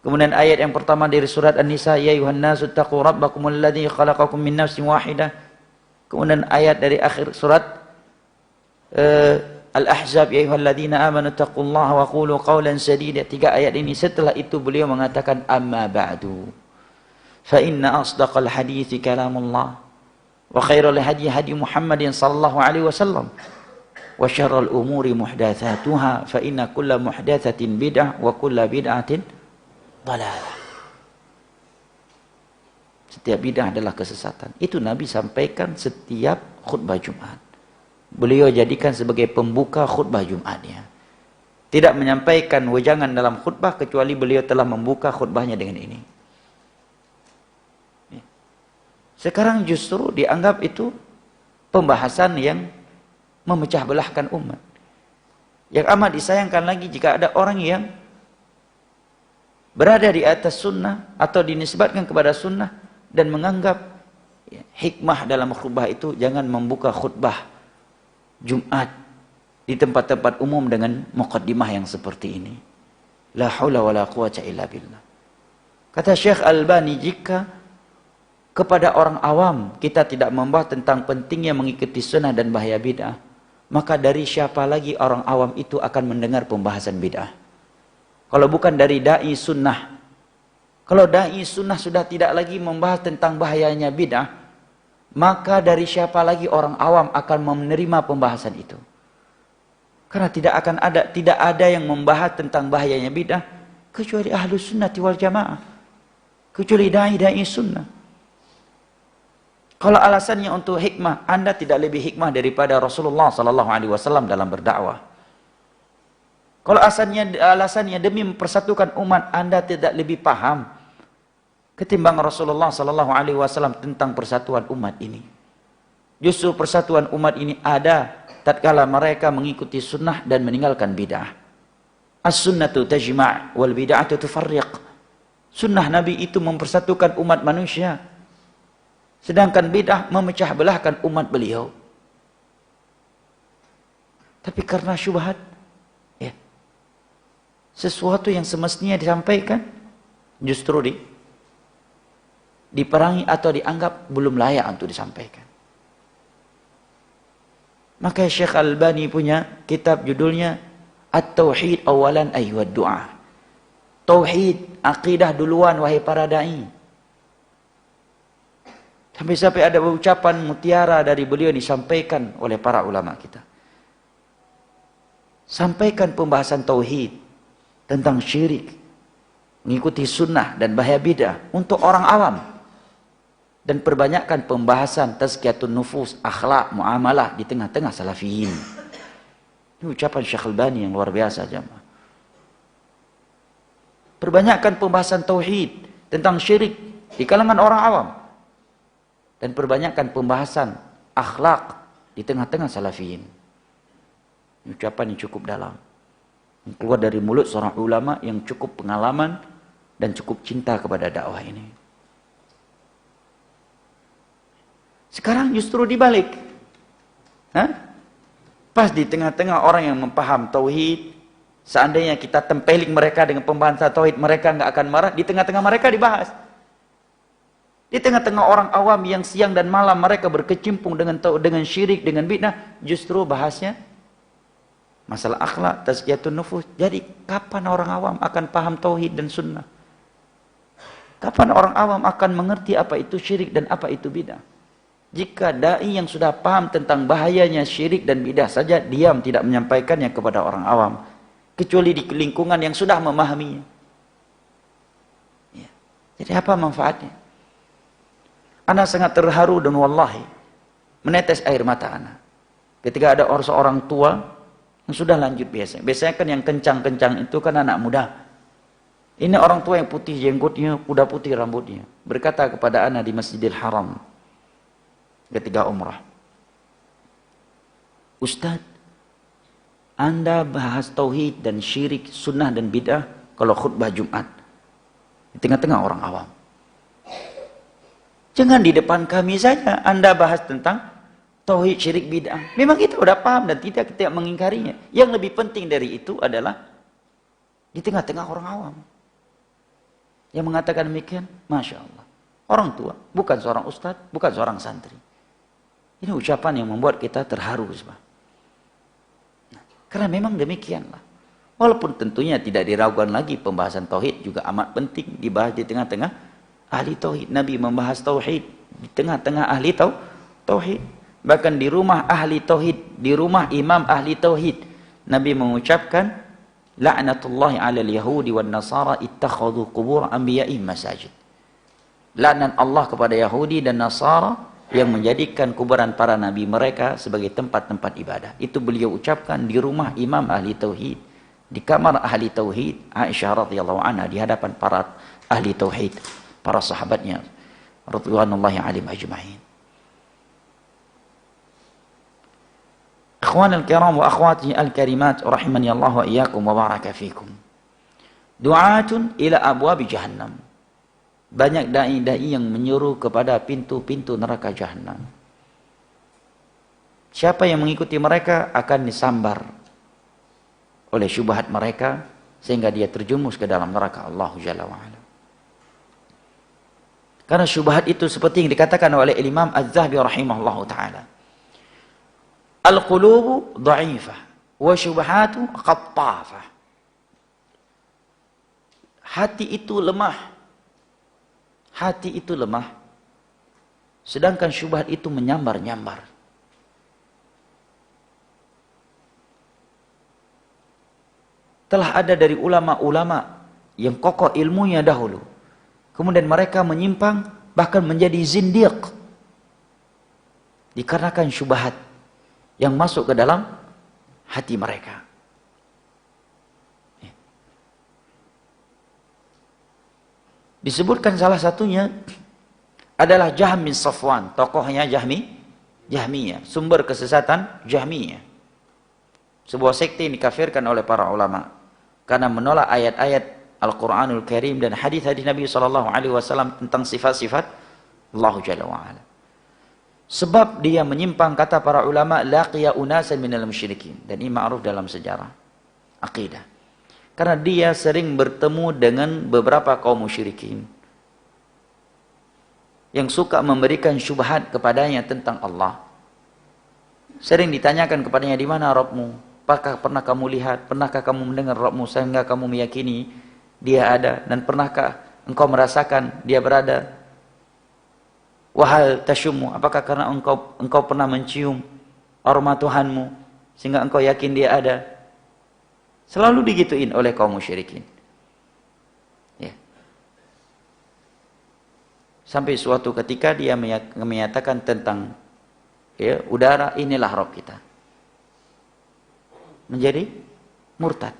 Kemudian ayat yang pertama dari surat An-Nisa ya ayyuhan nasu taqu rabbakumul ladzi khalaqakum min nafsin wahidah. Kemudian ayat dari akhir surat Al-Ahzab ya ayyuhalladzina amanu taqullaha wa qulu qawlan sadida. 3 ayat ini setelah itu beliau mengatakan amma ba'du fa inna asdaqal hadithi kalamullah wa khairul hadi hadi Muhammadin sallallahu alaihi wasallam wa syarrul umuri muhdatsatuha fa inna kulla muhdatsatin bid'ah wa kulla bid'atin dhalalah. Setiap bid'ah adalah kesesatan. Itu Nabi sampaikan setiap khutbah Jumat. Beliau jadikan sebagai pembuka khutbah Jumatnya. Tidak menyampaikan wejangan dalam khutbah kecuali beliau telah membuka khutbahnya dengan ini. Sekarang justru dianggap itu pembahasan yang memecah belahkan umat. Yang amat disayangkan lagi jika ada orang yang berada di atas sunnah atau dinisbatkan kepada sunnah dan menganggap hikmah dalam khutbah itu jangan membuka khutbah Jumat di tempat-tempat umum dengan muqaddimah yang seperti ini. La haula wala quwwata illa billah. Kata Syekh Albani, jika kepada orang awam kita tidak membahas tentang pentingnya mengikuti sunnah dan bahaya bid'ah, maka dari siapa lagi orang awam itu akan mendengar pembahasan bid'ah? Kalau bukan dari dai sunnah. Kalau dai sunnah sudah tidak lagi membahas tentang bahayanya bid'ah, maka dari siapa lagi orang awam akan menerima pembahasan itu? Karena tidak ada yang membahas tentang bahayanya bid'ah kecuali ahlus sunnati wal jamaah, kecuali dai sunnah. Kalau alasannya untuk hikmah, Anda tidak lebih hikmah daripada Rasulullah sallallahu alaihi wasallam dalam berdakwah. Kalau alasannya demi mempersatukan umat, Anda tidak lebih paham ketimbang Rasulullah sallallahu alaihi wasallam tentang persatuan umat ini. Justru persatuan umat ini ada tatkala mereka mengikuti sunnah dan meninggalkan bid'ah. As-sunnatu tajma' wal bid'atu tufarriq. Sunnah Nabi itu mempersatukan umat manusia, sedangkan bid'ah memecah belahkan umat beliau. Tapi karena syubhat, sesuatu yang semestinya disampaikan justru diperangi atau dianggap belum layak untuk disampaikan. Maka Syekh Albani punya kitab judulnya At-Tauhid Awalan Ayyuhad Du'a. Tauhid, akidah duluan wahai para dai. Sampai ada ucapan mutiara dari beliau disampaikan oleh para ulama kita. Sampaikan pembahasan tauhid tentang syirik, mengikuti sunnah dan bahaya bid'ah untuk orang awam, dan perbanyakkan pembahasan tazkiyatun nufus, akhlak, muamalah di tengah-tengah salafiyin. Ini ucapan Syekh Albani yang luar biasa, jemaah. Perbanyakkan pembahasan tauhid tentang syirik di kalangan orang awam, dan perbanyakkan pembahasan akhlak di tengah-tengah salafiyin. Ini ucapan yang cukup dalam, yang keluar dari mulut seorang ulama yang cukup pengalaman dan cukup cinta kepada dakwah ini. Sekarang justru dibalik. Pas di tengah-tengah orang yang memaham tauhid, seandainya kita tempeling mereka dengan pembahasan tauhid, mereka nggak akan marah. Di tengah-tengah mereka dibahas. Di tengah-tengah orang awam yang siang dan malam mereka berkecimpung dengan syirik, dengan bid'ah, justru bahasnya masalah akhlak, tazkiyatun nufus. Jadi kapan orang awam akan paham tauhid dan sunnah? Kapan orang awam akan mengerti apa itu syirik dan apa itu bid'ah? Jika dai yang sudah paham tentang bahayanya syirik dan bid'ah saja diam tidak menyampaikannya kepada orang awam, kecuali di lingkungan yang sudah memahaminya. Ya. Jadi apa manfaatnya? Ana sangat terharu dan wallahi menetes air mata ana ketika ada seorang tua yang sudah lanjut biasa. Biasanya kan yang kencang-kencang itu kan anak muda. Ini orang tua yang putih jenggotnya, kuda putih rambutnya, berkata kepada ana di Masjidil Haram ketika umrah, Ustaz, Anda bahas tauhid dan syirik, sunnah dan bid'ah kalau khutbah Jumat di tengah-tengah orang awam. Jangan di depan kami saja Anda bahas tentang tauhid, syirik, bid'ah. Memang kita sudah paham dan kita mengingkarinya. Yang lebih penting dari itu adalah di tengah-tengah orang awam. Yang mengatakan demikian, Masya Allah. Orang tua, bukan seorang ustadz, bukan seorang santri. Ini ucapan yang membuat kita terharu. Karena memang demikianlah. Walaupun tentunya tidak diragukan lagi pembahasan tauhid juga amat penting dibahas di tengah-tengah ahli tauhid. Nabi membahas tauhid di tengah-tengah ahli tauhid. Bahkan di rumah ahli tauhid, di rumah imam ahli tauhid, Nabi mengucapkan, la'natullahi 'alal yahudi wan nasara ittakhadhu qubur anbiya'ihim masajid. Laknat Allah kepada Yahudi dan Nasara yang menjadikan kuburan para nabi mereka sebagai tempat-tempat ibadah. Itu beliau ucapkan di rumah imam ahli tauhid, di kamar ahli tauhid, Aisyah radhiyallahu anha, di hadapan para ahli tauhid, para sahabatnya radhiyallahu alaihim ajma'in. Ikhwan al-kiram wa akhwati al-karimat rahimani Allah wa iyyakum wa baraka fikum. Du'atun ila abwab jahannam. Banyak dai-dai yang menyuruh kepada pintu-pintu neraka jahanam. Siapa yang mengikuti mereka akan disambar oleh syubhat mereka sehingga dia terjumus ke dalam neraka Allah Jalla wa'ala. Karena syubhat itu seperti yang dikatakan oleh Imam Az-Zahabi rahimahullahu ta'ala. Al-qulubu dha'ifah wa syubhatu qattafah. Hati itu lemah. Hati itu lemah, sedangkan syubhat itu menyambar-nyambar. Telah ada dari ulama-ulama yang kokoh ilmunya dahulu, kemudian mereka menyimpang, bahkan menjadi zindiq, dikarenakan syubhat yang masuk ke dalam hati mereka. Disebutkan salah satunya adalah Jahm bin Safwan, tokohnya Jahmiyah, sumber kesesatan Jahmiyah. Sebuah sekte yang dikafirkan oleh para ulama karena menolak ayat-ayat Al-Qur'anul Karim dan hadis-hadis Nabi SAW tentang sifat-sifat Allah Jalla wa'ala. Sebab dia menyimpang, kata para ulama, laqiya unasan minal musyrikin, dan ini ma'ruf dalam sejarah akidah. Karena dia sering bertemu dengan beberapa kaum musyrikin yang suka memberikan syubhat kepadanya tentang Allah. Sering ditanyakan kepadanya, di mana Rabbmu? Apakah pernah kamu lihat? Pernahkah kamu mendengar Rabbmu sehingga kamu meyakini dia ada? Dan pernahkah engkau merasakan dia berada? Wahal tasyummu, apakah karena engkau pernah mencium aroma Tuhanmu sehingga engkau yakin dia ada? Selalu digituin oleh kaum musyrikin. Ya. Sampai suatu ketika dia menyatakan tentang udara, inilah Rabb kita. Menjadi murtad.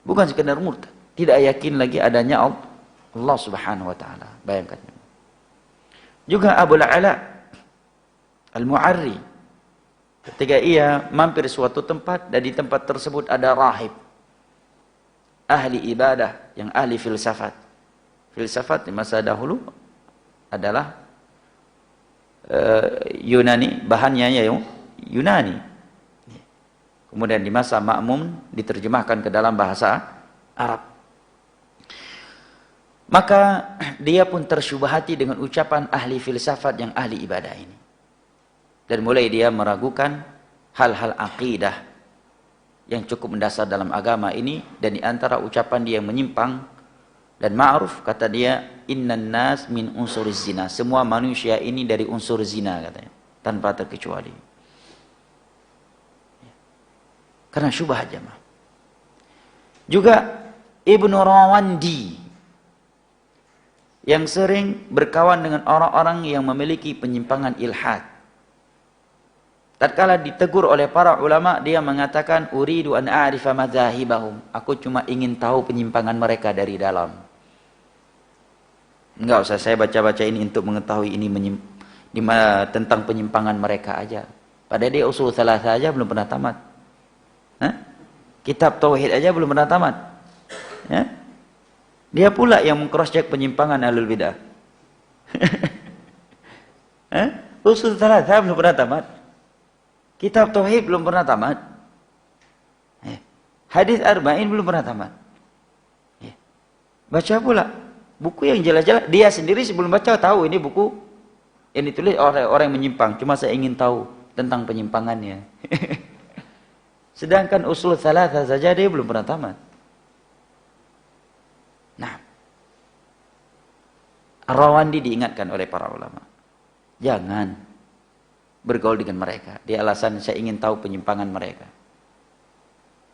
Bukan sekedar murtad, tidak yakin lagi adanya Allah Subhanahu wa taala. Bayangkan. Juga Abu Ala Al-Mu'arri, ketika ia mampir suatu tempat dan di tempat tersebut ada rahib, ahli ibadah yang ahli filsafat. Filsafat di masa dahulu adalah Yunani, bahannya ya Yunani. Kemudian di masa Ma'mun diterjemahkan ke dalam bahasa Arab. Maka dia pun tersyubhati dengan ucapan ahli filsafat yang ahli ibadah ini. Dan mulai dia meragukan hal-hal akidah yang cukup mendasar dalam agama ini. Dan di antara ucapan dia yang menyimpang dan ma'ruf, kata dia, innan nas min unsur zina. Semua manusia ini dari unsur zina, katanya, tanpa terkecuali. Karena syubhat jamaah. Juga Ibnu Rawandi yang sering berkawan dengan orang-orang yang memiliki penyimpangan ilhad. Tatkala ditegur oleh para ulama, dia mengatakan, uridu an a'rifa madzahibahum. Aku cuma ingin tahu penyimpangan mereka dari dalam. Enggak usah saya baca-baca ini untuk mengetahui ini tentang penyimpangan mereka aja. Padahal dia usul tsalatsa aja belum pernah tamat. Hah? Kitab tauhid aja belum pernah tamat. Ya? Dia pula yang meng-cross-check penyimpangan ahlul bidah. Usul tsalatsa belum pernah tamat. Kitab tauhid belum pernah tamat. Hadis arba'in belum pernah tamat. Baca pula buku yang jelas-jelas, dia sendiri sebelum baca tahu ini buku yang ditulis oleh orang yang menyimpang. Cuma saya ingin tahu tentang penyimpangannya. Sedangkan usul tsalatsa saja dia belum pernah tamat. Nah, Ar-Rawandi diingatkan oleh para ulama, jangan bergaul dengan mereka. Dia alasan saya ingin tahu penyimpangan mereka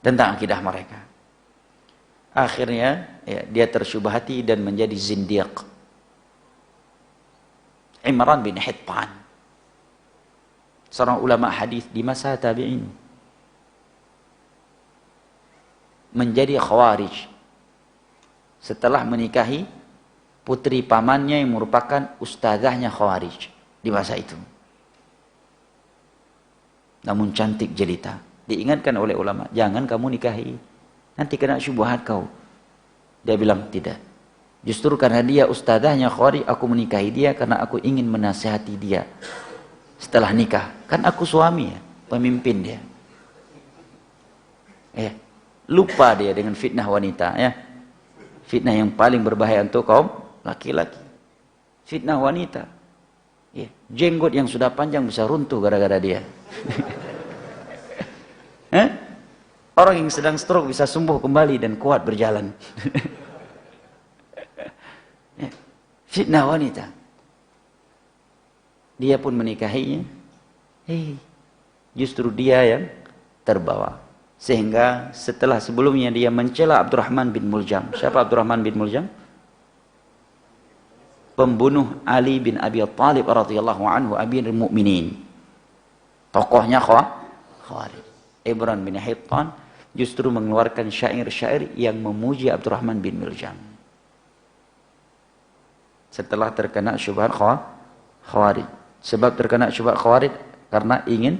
tentang akidah mereka. Akhirnya ya, dia tersyubhati dan menjadi zindiq. Imran bin Hittan, seorang ulama hadis di masa tabi'in, menjadi khawarij setelah menikahi putri pamannya yang merupakan ustazahnya khawarij di masa itu. Namun cantik jelita. Diingatkan oleh ulama, jangan kamu nikahi, nanti kena syubhat kau. Dia bilang tidak. Justru karena dia ustazahnya khawarij, aku menikahi dia karena aku ingin menasihati dia setelah nikah. Kan aku suami ya, pemimpin dia. Lupa dia dengan fitnah wanita ya. Fitnah yang paling berbahaya untuk kaum laki-laki. Fitnah wanita. Ya, jenggot yang sudah panjang bisa runtuh gara-gara dia. Orang yang sedang stroke bisa sembuh kembali dan kuat berjalan. Ya, fitnah wanita. Dia pun menikahinya. Justru dia yang terbawa. Sehingga setelah sebelumnya dia mencela Abdurrahman bin Muljam. Siapa Abdurrahman bin Muljam? Pembunuh Ali bin Abi Thalib radhiyallahu anhu, Amirul Mukminin. Tokohnya Khawarij. Imran bin Hittan justru mengeluarkan syair-syair yang memuji Abdurrahman bin Muljam. Setelah terkena syubhat Khawarij. Sebab terkena syubhat Khawarij karena ingin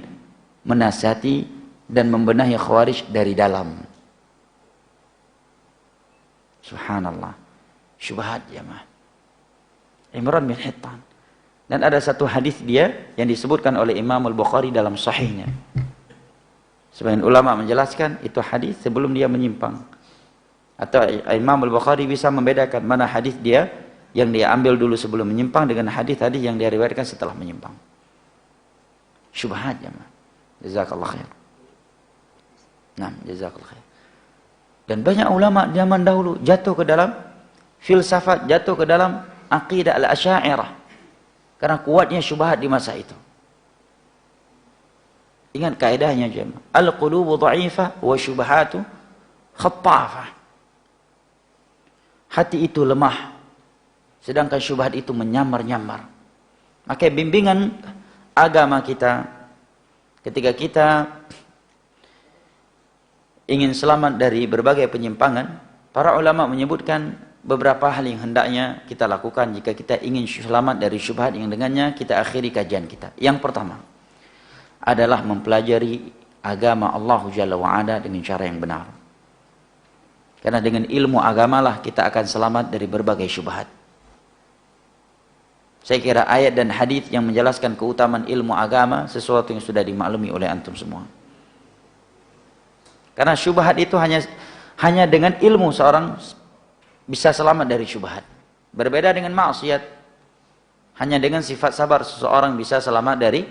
menasihati dan membenahi Khawarij dari dalam. Subhanallah. Syubhat jemaah. Imran bin Hittan. Dan ada satu hadis dia yang disebutkan oleh Imam Al-Bukhari dalam sahihnya. Sebagian ulama menjelaskan itu hadis sebelum dia menyimpang. Atau Imam Al-Bukhari bisa membedakan mana hadis dia yang dia ambil dulu sebelum menyimpang dengan hadis-hadis yang dia riwayatkan setelah menyimpang. Syubhat jemaah. Jazakallah khair. Nah, jazakallah khair. Dan banyak ulama zaman dahulu jatuh ke dalam filsafat, jatuh ke dalam aqidah al-Asy'ariyah karena kuatnya syubhat di masa itu. Ingat kaidahnya jemaah. Al-qulubu dha'ifah wa syubhatu khattafah. Hati itu lemah, sedangkan syubhat itu menyamar-nyamar. Maka bimbingan agama kita ketika kita ingin selamat dari berbagai penyimpangan, para ulama menyebutkan beberapa hal yang hendaknya kita lakukan jika kita ingin selamat dari syubhat yang dengannya kita akhiri kajian kita. Yang pertama adalah mempelajari agama Allah Jalla wa'ala dengan cara yang benar. Karena dengan ilmu agamalah kita akan selamat dari berbagai syubhat. Saya kira ayat dan hadis yang menjelaskan keutamaan ilmu agama sesuatu yang sudah dimaklumi oleh antum semua. Karena syubhat itu hanya dengan ilmu seorang bisa selamat dari syubhat. Berbeda dengan maksiat. Hanya dengan sifat sabar seseorang bisa selamat dari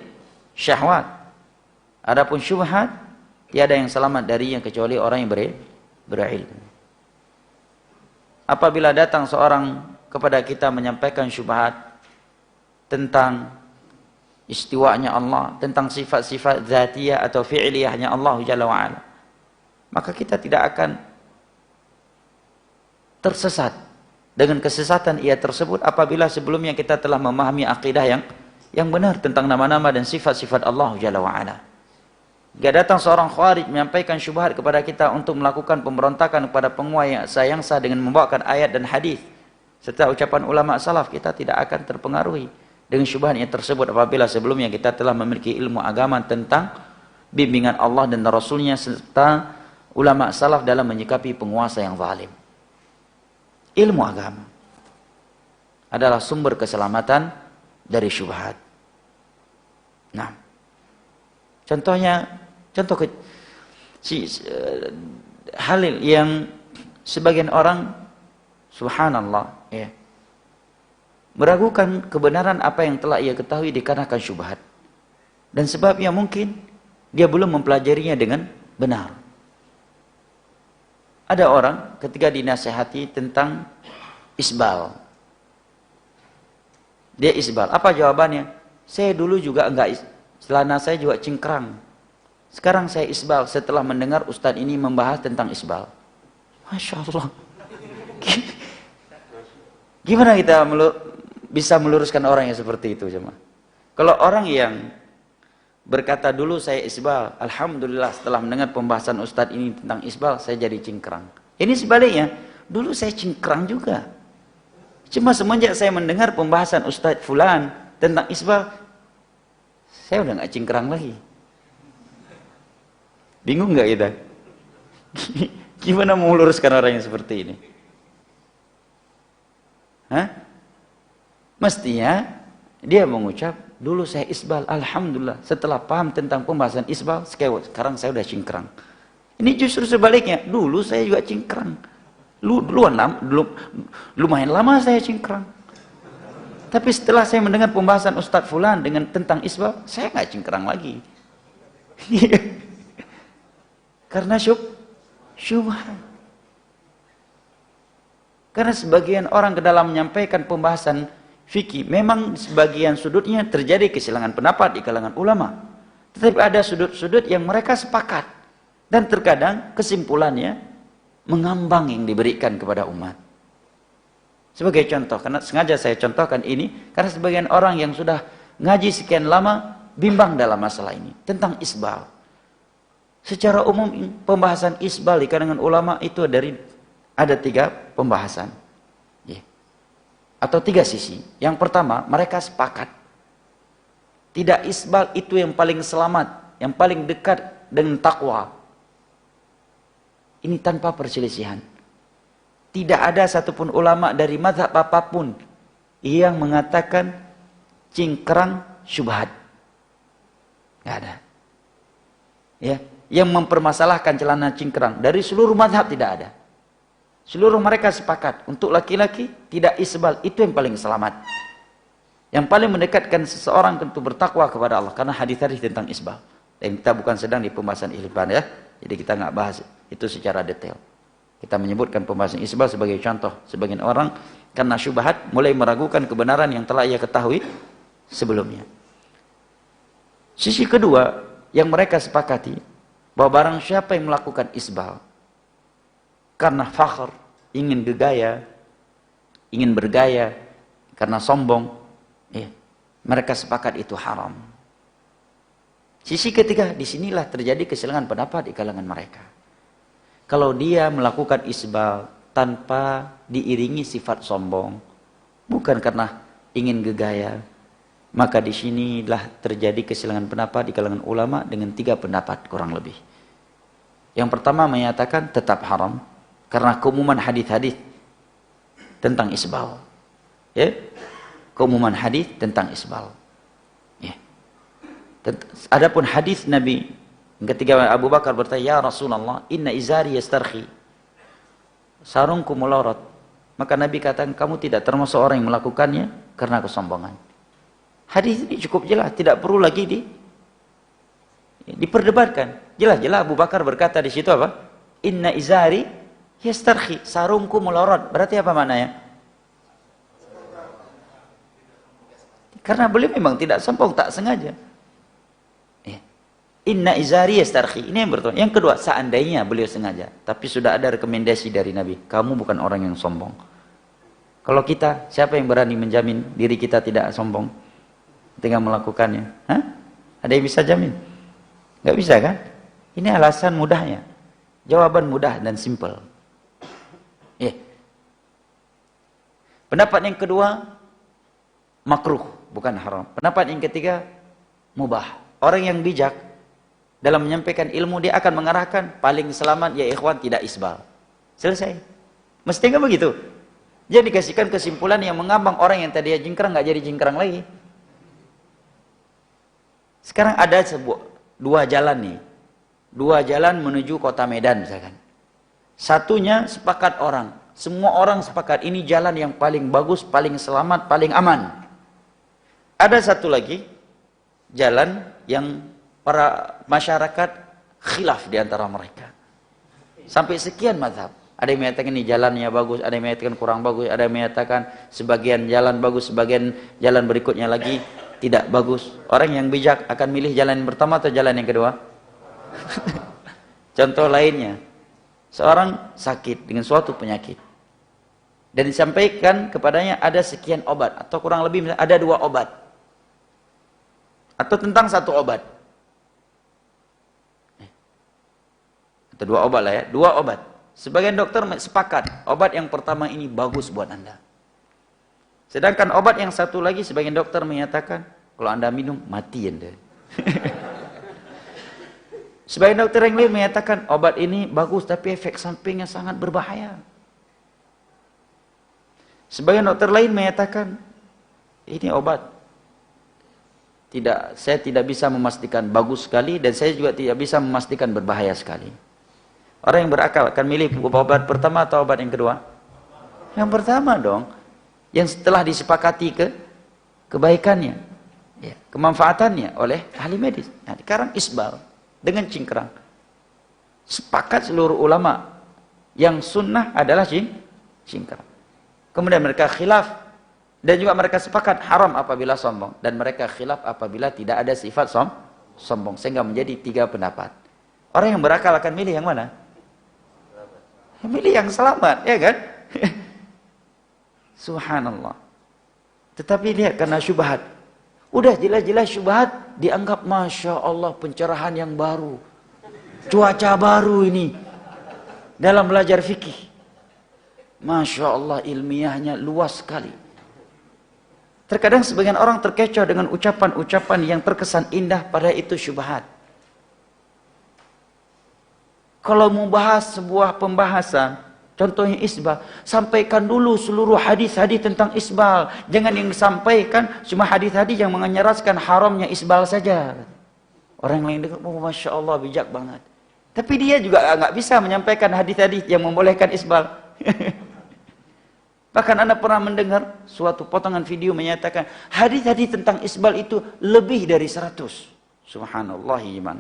syahwat. Adapun syubhat, tiada yang selamat darinya kecuali orang yang berilmu. Apabila datang seorang kepada kita menyampaikan syubhat tentang istiwanya Allah, tentang sifat-sifat zatiyah atau fi'liyahnya Allah Jalla wa'ala, maka kita tidak akan tersesat dengan kesesatan ia tersebut apabila sebelumnya kita telah memahami akidah yang benar tentang nama-nama dan sifat-sifat Allah Jalla wa'ala. Jika datang seorang khawarij menyampaikan syubhat kepada kita untuk melakukan pemberontakan kepada penguasa yang sah dengan membawakan ayat dan hadis serta ucapan ulama salaf, kita tidak akan terpengaruhi dengan syubhatnya tersebut apabila sebelumnya kita telah memiliki ilmu agama tentang bimbingan Allah dan Rasulnya serta ulama salaf dalam menyikapi penguasa yang zalim. Ilmu agama adalah sumber keselamatan dari syubhat. Nah, hal yang sebagian orang subhanallah ya, meragukan kebenaran apa yang telah ia ketahui dikarenakan syubhat. Dan sebabnya mungkin dia belum mempelajarinya dengan benar. Ada orang ketika dinasihati tentang isbal. Dia isbal. Apa jawabannya? Saya dulu juga Celana saya juga cingkrang. Sekarang saya isbal setelah mendengar ustadz ini membahas tentang isbal. Masya Allah. Gimana kita bisa meluruskan orang yang seperti itu, jemaah? Kalau orang yang berkata dulu saya isbal, alhamdulillah setelah mendengar pembahasan ustadz ini tentang isbal, saya jadi cingkrang. Ini sebaliknya, dulu saya cingkrang juga. Cuma semenjak saya mendengar pembahasan ustadz fulan tentang isbal, saya udah nggak cingkrang lagi. Bingung nggak kita? Gimana mau meluruskan orang yang seperti ini? Hah? Mestinya dia mengucap, dulu saya isbal, alhamdulillah setelah paham tentang pembahasan isbal, sekarang saya udah cingkrang. Ini justru sebaliknya, dulu saya juga cingkrang. Lumayan lama saya cingkrang. Tapi setelah saya mendengar pembahasan Ustadz Fulan tentang isbal, saya nggak cingkrang lagi. Karena syubhat. Karena sebagian orang ke dalam menyampaikan pembahasan fikih, memang sebagian sudutnya terjadi kesilangan pendapat di kalangan ulama. Tetapi ada sudut-sudut yang mereka sepakat. Dan terkadang kesimpulannya mengambang yang diberikan kepada umat. Sebagai contoh, karena sengaja saya contohkan ini, karena sebagian orang yang sudah ngaji sekian lama, bimbang dalam masalah ini. Tentang isbal. Secara umum pembahasan isbal di kalangan ulama itu ada 3 pembahasan. Atau 3 sisi. Yang pertama, mereka sepakat. Tidak isbal itu yang paling selamat, yang paling dekat dengan takwa. Ini tanpa perselisihan. Tidak ada satupun ulama dari mazhab apapun yang mengatakan cingkrang syubhat. Tidak ada. Ya, yang mempermasalahkan celana cingkrang dari seluruh mazhab tidak ada. Seluruh mereka sepakat untuk laki-laki tidak isbal, itu yang paling selamat. Yang paling mendekatkan seseorang untuk bertakwa kepada Allah, karena hadis-hadis tentang isbal. Dan kita bukan sedang di pembahasan ihban ya. Jadi kita nggak bahas itu secara detail. Kita menyebutkan pembahasan isbal sebagai contoh. Sebagian orang karena syubhat mulai meragukan kebenaran yang telah ia ketahui sebelumnya. Sisi kedua yang mereka sepakati, bahwa barang siapa yang melakukan isbal karena fakhr, ingin bergaya, karena sombong, ya, mereka sepakat itu haram. Sisi ketiga, disinilah terjadi kesilangan pendapat di kalangan mereka. Kalau dia melakukan isbal tanpa diiringi sifat sombong, bukan karena ingin gegaya, maka disinilah terjadi kesilangan pendapat di kalangan ulama dengan 3 pendapat kurang lebih. Yang pertama menyatakan tetap haram, karena keumuman hadis-hadis tentang isbal. Ya, keumuman hadis tentang isbal. Ya. Adapun hadis Nabi ketika Abu Bakar bertanya, "Ya Rasulullah, inna izari yastarhi." Sarungku melorot. Maka Nabi katakan, kamu tidak termasuk orang yang melakukannya karena kesombongan. Hadis ini cukup jelas, tidak perlu lagi diperdebatkan. Jelas-jelas Abu Bakar berkata di situ apa? Inna izari yastarhi, sarungku melorot. Berarti apa maknanya? Karena beliau memang tidak sombong, tak sengaja. Inna izari yastarhi. Ini yang pertama. Yang kedua, seandainya beliau sengaja, tapi sudah ada rekomendasi dari Nabi, kamu bukan orang yang sombong. Kalau kita, siapa yang berani menjamin diri kita tidak sombong tinggal melakukannya? Hah? Ada yang bisa jamin? Gak bisa kan? Ini alasan mudahnya. Jawaban mudah dan simpel. Pendapat yang kedua, makruh, bukan haram. Pendapat yang ketiga, mubah. Orang yang bijak dalam menyampaikan ilmu, dia akan mengarahkan paling selamat ya ikhwan tidak isbal. Selesai. Mestinya begitu. Dia dikasihkan kesimpulan yang mengambang, orang yang tadinya jingkrang nggak jadi jingkrang lagi. Sekarang ada 2 jalan nih. 2 jalan menuju kota Medan misalkan. Satunya sepakat orang. Semua orang sepakat ini jalan yang paling bagus, paling selamat, paling aman. Ada satu lagi jalan yang para masyarakat khilaf di antara mereka. Sampai sekian mazhab. Ada yang mengatakan ini jalannya bagus, ada yang mengatakan kurang bagus, ada yang mengatakan sebagian jalan bagus, sebagian jalan berikutnya lagi tidak bagus. Orang yang bijak akan milih jalan yang pertama atau jalan yang kedua? Contoh lainnya, seorang sakit dengan suatu penyakit dan disampaikan kepadanya ada sekian obat, atau kurang lebih ada 2 obat, atau tentang 1 obat, atau 2 obat lah ya, 2 obat. Sebagian dokter sepakat obat yang pertama ini bagus buat Anda, sedangkan obat yang satu lagi sebagian dokter menyatakan kalau Anda minum mati Anda. Sebagian dokter yang lain menyatakan obat ini bagus tapi efek sampingnya sangat berbahaya. Sebagian dokter lain menyatakan ini obat saya tidak bisa memastikan bagus sekali, dan saya juga tidak bisa memastikan berbahaya sekali. Orang yang berakal akan milih obat pertama atau obat yang kedua? Yang pertama dong, yang setelah disepakati kebaikannya, ya, kemanfaatannya oleh ahli medis. Nah, sekarang isbal dengan cingkrang, sepakat seluruh ulama yang sunnah adalah cingkrang. Kemudian mereka khilaf, dan juga mereka sepakat haram apabila sombong, dan mereka khilaf apabila tidak ada sifat sombong, sehingga menjadi 3 pendapat. Orang yang berakal akan milih yang mana? Milih yang selamat, ya kan? Subhanallah. Tetapi lihat, karena syubhat, udah jelas-jelas syubhat dianggap Masya Allah pencerahan yang baru, cuaca baru ini dalam belajar fikih. Masya Allah ilmiahnya luas sekali. Terkadang sebagian orang terkecoh dengan ucapan-ucapan yang terkesan indah, pada itu syubhat. Kalau mau bahas sebuah pembahasan, contohnya isbal, sampaikan dulu seluruh hadis-hadis tentang isbal. Jangan yang disampaikan cuma hadis-hadis yang menyeratkan haramnya isbal saja. Orang lain dengar, oh Masya Allah bijak banget. Tapi dia juga nggak bisa menyampaikan hadis-hadis yang membolehkan isbal. Bahkan Anda pernah mendengar suatu potongan video menyatakan hadis-hadis tentang isbal itu lebih dari 100. Subhanallah, iman.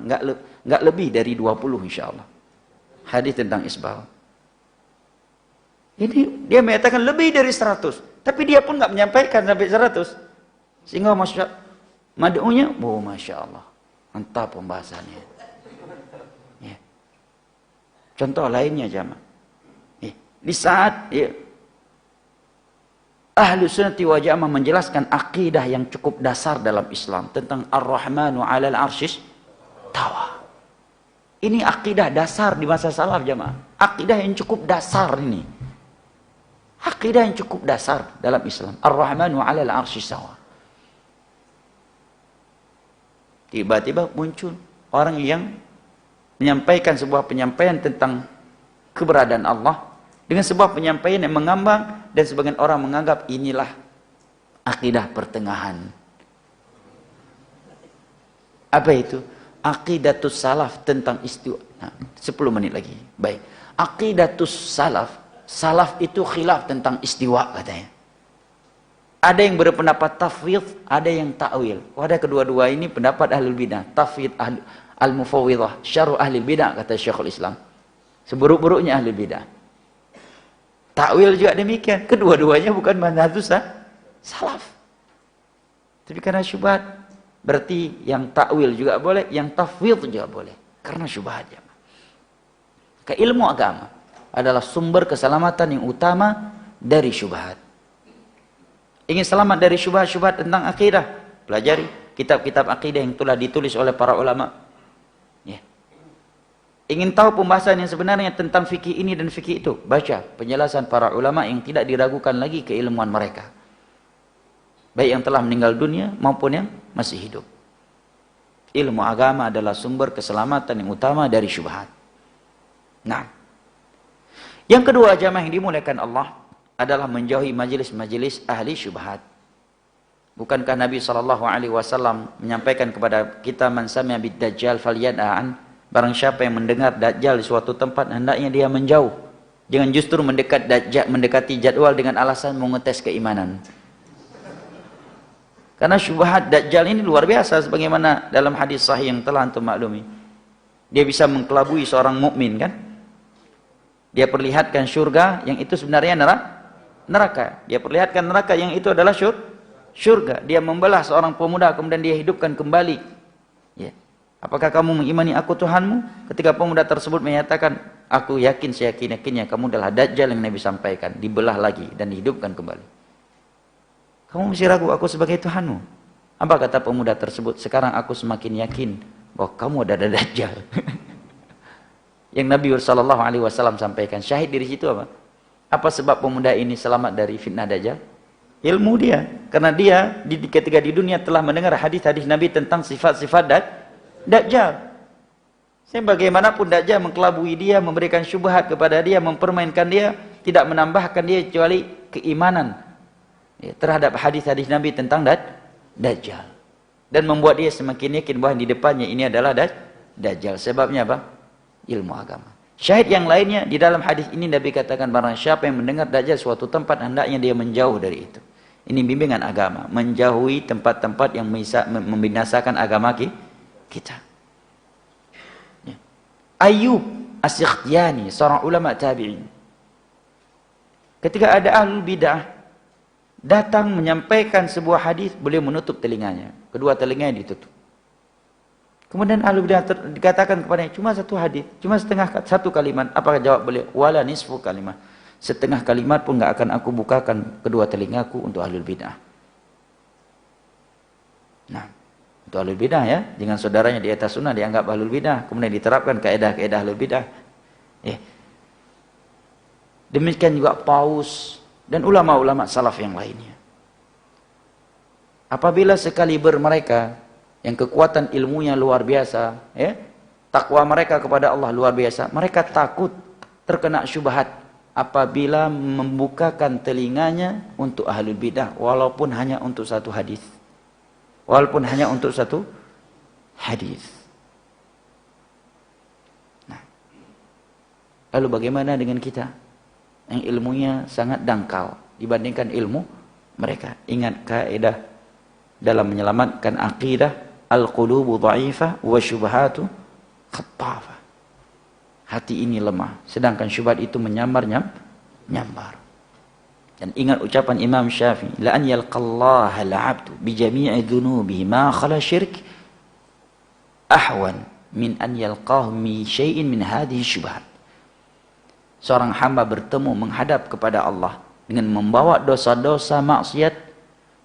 Nggak lebih dari 20 insya Allah. Hadis tentang isbal. Ini dia menyatakan lebih dari 100, tapi dia pun nggak menyampaikan sampai 100. Sehingga mad'unya, oh Masya Allah, mantap pembahasannya. Ya. Contoh lainnya jamaah. Ya. Di saat Ahlu Sunnati wal Jamaah menjelaskan akidah yang cukup dasar dalam Islam tentang Ar-Rahmanu 'alal 'arsyis tawa. Ini akidah dasar di masa salaf jamaah. Akidah yang cukup dasar ini. Akidah yang cukup dasar dalam Islam. Ar-Rahmanu 'alal 'arsyis tawa. Tiba-tiba muncul orang yang menyampaikan sebuah penyampaian tentang keberadaan Allah dengan sebuah penyampaian yang mengambang, dan sebagian orang menganggap inilah akidah pertengahan. Apa itu? Aqidatus salaf tentang istiwa. Nah, 10 menit lagi. Baik. Aqidatus salaf itu khilaf tentang istiwa katanya. Ada yang berpendapat tafwidh, ada yang ta'wil. Pada kedua-dua ini pendapat ahlul bidah. Tafwidh al-mufawwidhah, syar'u ahlul bidah kata Syekhul Islam. Seburuk-buruknya ahlul bidah. Ta'wil juga demikian. Kedua-duanya bukan manhajus salaf. Tapi karena syubhat, berarti yang ta'wil juga boleh, yang tafwidh juga boleh. Karena syubhat. Ilmu agama adalah sumber keselamatan yang utama dari syubhat. Ingin selamat dari syubhat-syubhat tentang akidah, pelajari kitab-kitab akidah yang telah ditulis oleh para ulama. Ya. Ingin tahu pembahasan yang sebenarnya tentang fikih ini dan fikih itu, baca penjelasan para ulama yang tidak diragukan lagi keilmuan mereka. Baik yang telah meninggal dunia maupun yang masih hidup. Ilmu agama adalah sumber keselamatan yang utama dari syubhat. Nah, yang kedua jamaah yang dimuliakan Allah adalah menjauhi majelis-majelis ahli syubhat. Bukankah Nabi SAW menyampaikan kepada kita, man sami'a bid dajjal falyad'an, barang siapa yang mendengar dajjal di suatu tempat hendaknya dia menjauh. Jangan justru mendekati jadwal dengan alasan mau ngetes keimanan. Karena syubhat dajjal ini luar biasa, sebagaimana dalam hadis sahih yang telah antum maklumi. Dia bisa mengkelabui seorang mukmin kan? Dia perlihatkan surga yang itu sebenarnya neraka. Dia perlihatkan neraka yang itu adalah surga. Dia membelah seorang pemuda kemudian dia hidupkan kembali. Ya. Apakah kamu mengimani aku Tuhanmu? Ketika pemuda tersebut menyatakan, aku yakin seyakin-yakinnya kamu adalah Dajjal yang Nabi sampaikan. Dibelah lagi dan dihidupkan kembali. Kamu masih ragu aku sebagai Tuhanmu? Apa kata pemuda tersebut? Sekarang aku semakin yakin bahwa kamu adalah Dajjal. Yang Nabi SAW sampaikan. Syahid dari situ apa? Apa sebab pemuda ini selamat dari fitnah Dajjal? Ilmu dia. Karena dia ketika di dunia telah mendengar hadis-hadis Nabi tentang sifat-sifat Dajjal. Bagaimanapun Dajjal mengkelabui dia, memberikan syubhat kepada dia, mempermainkan dia, tidak menambahkan dia kecuali keimanan terhadap hadis-hadis Nabi tentang Dajjal. Dan membuat dia semakin yakin bahwa di depannya ini adalah Dajjal. Sebabnya apa? Ilmu agama. Syahid yang lainnya di dalam hadis ini Nabi katakan barang siapa yang mendengar Dajjal suatu tempat hendaknya dia menjauh dari itu. Ini bimbingan agama, menjauhi tempat-tempat yang bisa membinasakan agama kita. Ya. Ayyub As-Sikhtiyani, seorang ulama tabi'in. Ketika ada ahlul bid'ah datang menyampaikan sebuah hadis, beliau menutup telinganya, kedua telinganya ditutup. Kemudian ahlul bid'ah dikatakan kepadanya, cuma satu hadis, cuma satu kalimat. Apa jawab beliau? Wala nisfu kalimat. Setengah kalimat pun enggak akan aku bukakan kedua telingaku untuk ahlul bid'ah. Nah, untuk ahlul bid'ah ya, dengan saudaranya di atas sunnah dianggap ahlul bid'ah, kemudian diterapkan kaidah-kaidah ahlul bid'ah. Demikian juga Paus dan ulama-ulama salaf yang lainnya. Apabila sekali mereka yang kekuatan ilmunya luar biasa, takwa mereka kepada Allah luar biasa, mereka takut terkena syubhat apabila membukakan telinganya untuk ahlul bidah, walaupun hanya untuk satu hadis. Walaupun hanya untuk satu hadis. Nah, lalu bagaimana dengan kita yang ilmunya sangat dangkal dibandingkan ilmu mereka? Ingat kaidah dalam menyelamatkan akidah, al-qulubu dha'ifah wa syubhatu khattafah. Hati ini lemah, sedangkan syubhat itu nyambar. Dan ingat ucapan Imam Syafi'i, la an yalqallaha al-'abdu bi jami'i dhunubihi ma khala syirk ahwan min an yalqahu mi syai'in min hadhihi syubhat. Seorang hamba bertemu menghadap kepada Allah dengan membawa dosa-dosa maksiat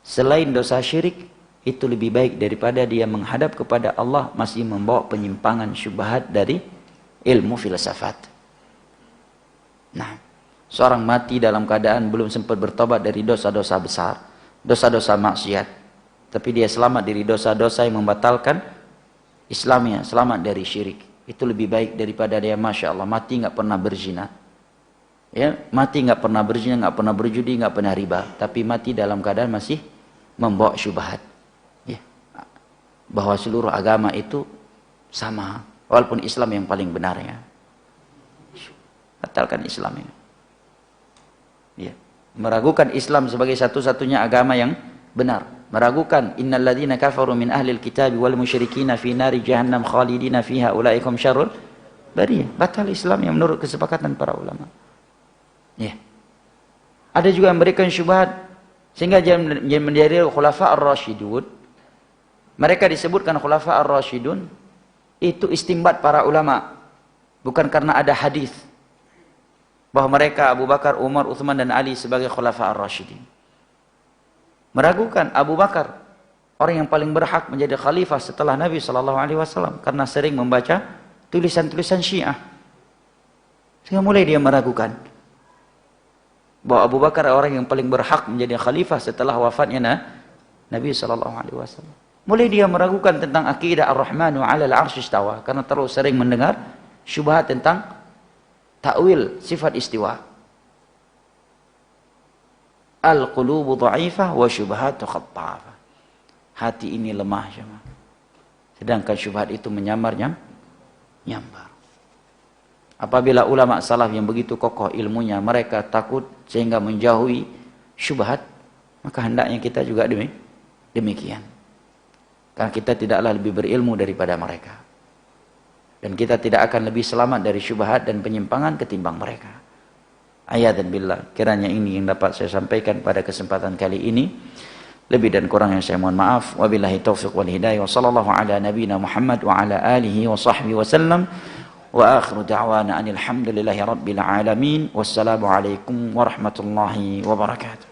selain dosa syirik, itu lebih baik daripada dia menghadap kepada Allah masih membawa penyimpangan syubhat dari ilmu filsafat. Nah, seorang mati dalam keadaan belum sempat bertobat dari dosa-dosa besar, dosa-dosa maksiat, tapi dia selamat dari dosa-dosa yang membatalkan Islamnya, selamat dari syirik. Itu lebih baik daripada dia, masya Allah, mati nggak pernah berzina, mati nggak pernah berzina, nggak pernah berjudi, nggak pernah riba, tapi mati dalam keadaan masih membawa syubhat, bahwa seluruh agama itu sama. Walaupun Islam yang paling benar ya. Batalkan Islam ini. Ya. Meragukan Islam sebagai satu-satunya agama yang benar. Meragukan innal ladzina kafaru min ahlil kitabi wal musyrikina fi nari jahannam khalidina fiha ulaikum syarrul bariyah. Batal Islam yang menurut kesepakatan para ulama. Ya. Ada juga yang memberikan syubhat sehingga menjadi khulafa ar-rasyidun. Mereka disebutkan khulafa ar-rasyidun itu istimbat para ulama, bukan karena ada hadis bahwa mereka Abu Bakar, Umar, Uthman dan Ali sebagai khulafa ar-rasyidin. Meragukan Abu Bakar, orang yang paling berhak menjadi khalifah setelah Nabi SAW, karena sering membaca tulisan-tulisan Syiah. Sehingga mulai dia meragukan bahwa Abu Bakar orang yang paling berhak menjadi khalifah setelah wafatnya Nabi SAW. Mulai dia meragukan tentang akidah Ar-Rahmanu 'alal 'arsy istawa karena terlalu sering mendengar syubhat tentang takwil sifat istiwa. Al-qulubu dha'ifah wa syubhatu khattafah. Hati ini lemah, jemaah. Sedangkan syubhat itu nyambar. Apabila ulama salaf yang begitu kokoh ilmunya, mereka takut sehingga menjauhi syubhat, maka hendaknya kita juga demikian. Karena kita tidaklah lebih berilmu daripada mereka. Dan kita tidak akan lebih selamat dari syubhat dan penyimpangan ketimbang mereka. Ayat dan billah. Kiranya ini yang dapat saya sampaikan pada kesempatan kali ini. Lebih dan kurang yang saya mohon maaf. Wabillahi taufiq wal hidayah. Wa sallallahu ala nabiyina Muhammad wa ala alihi wa sahbihi wa sallam. Wa akhiru da'wana anil hamdulillahi rabbil alamin. Wassalamu alaikum warahmatullahi wabarakatuh.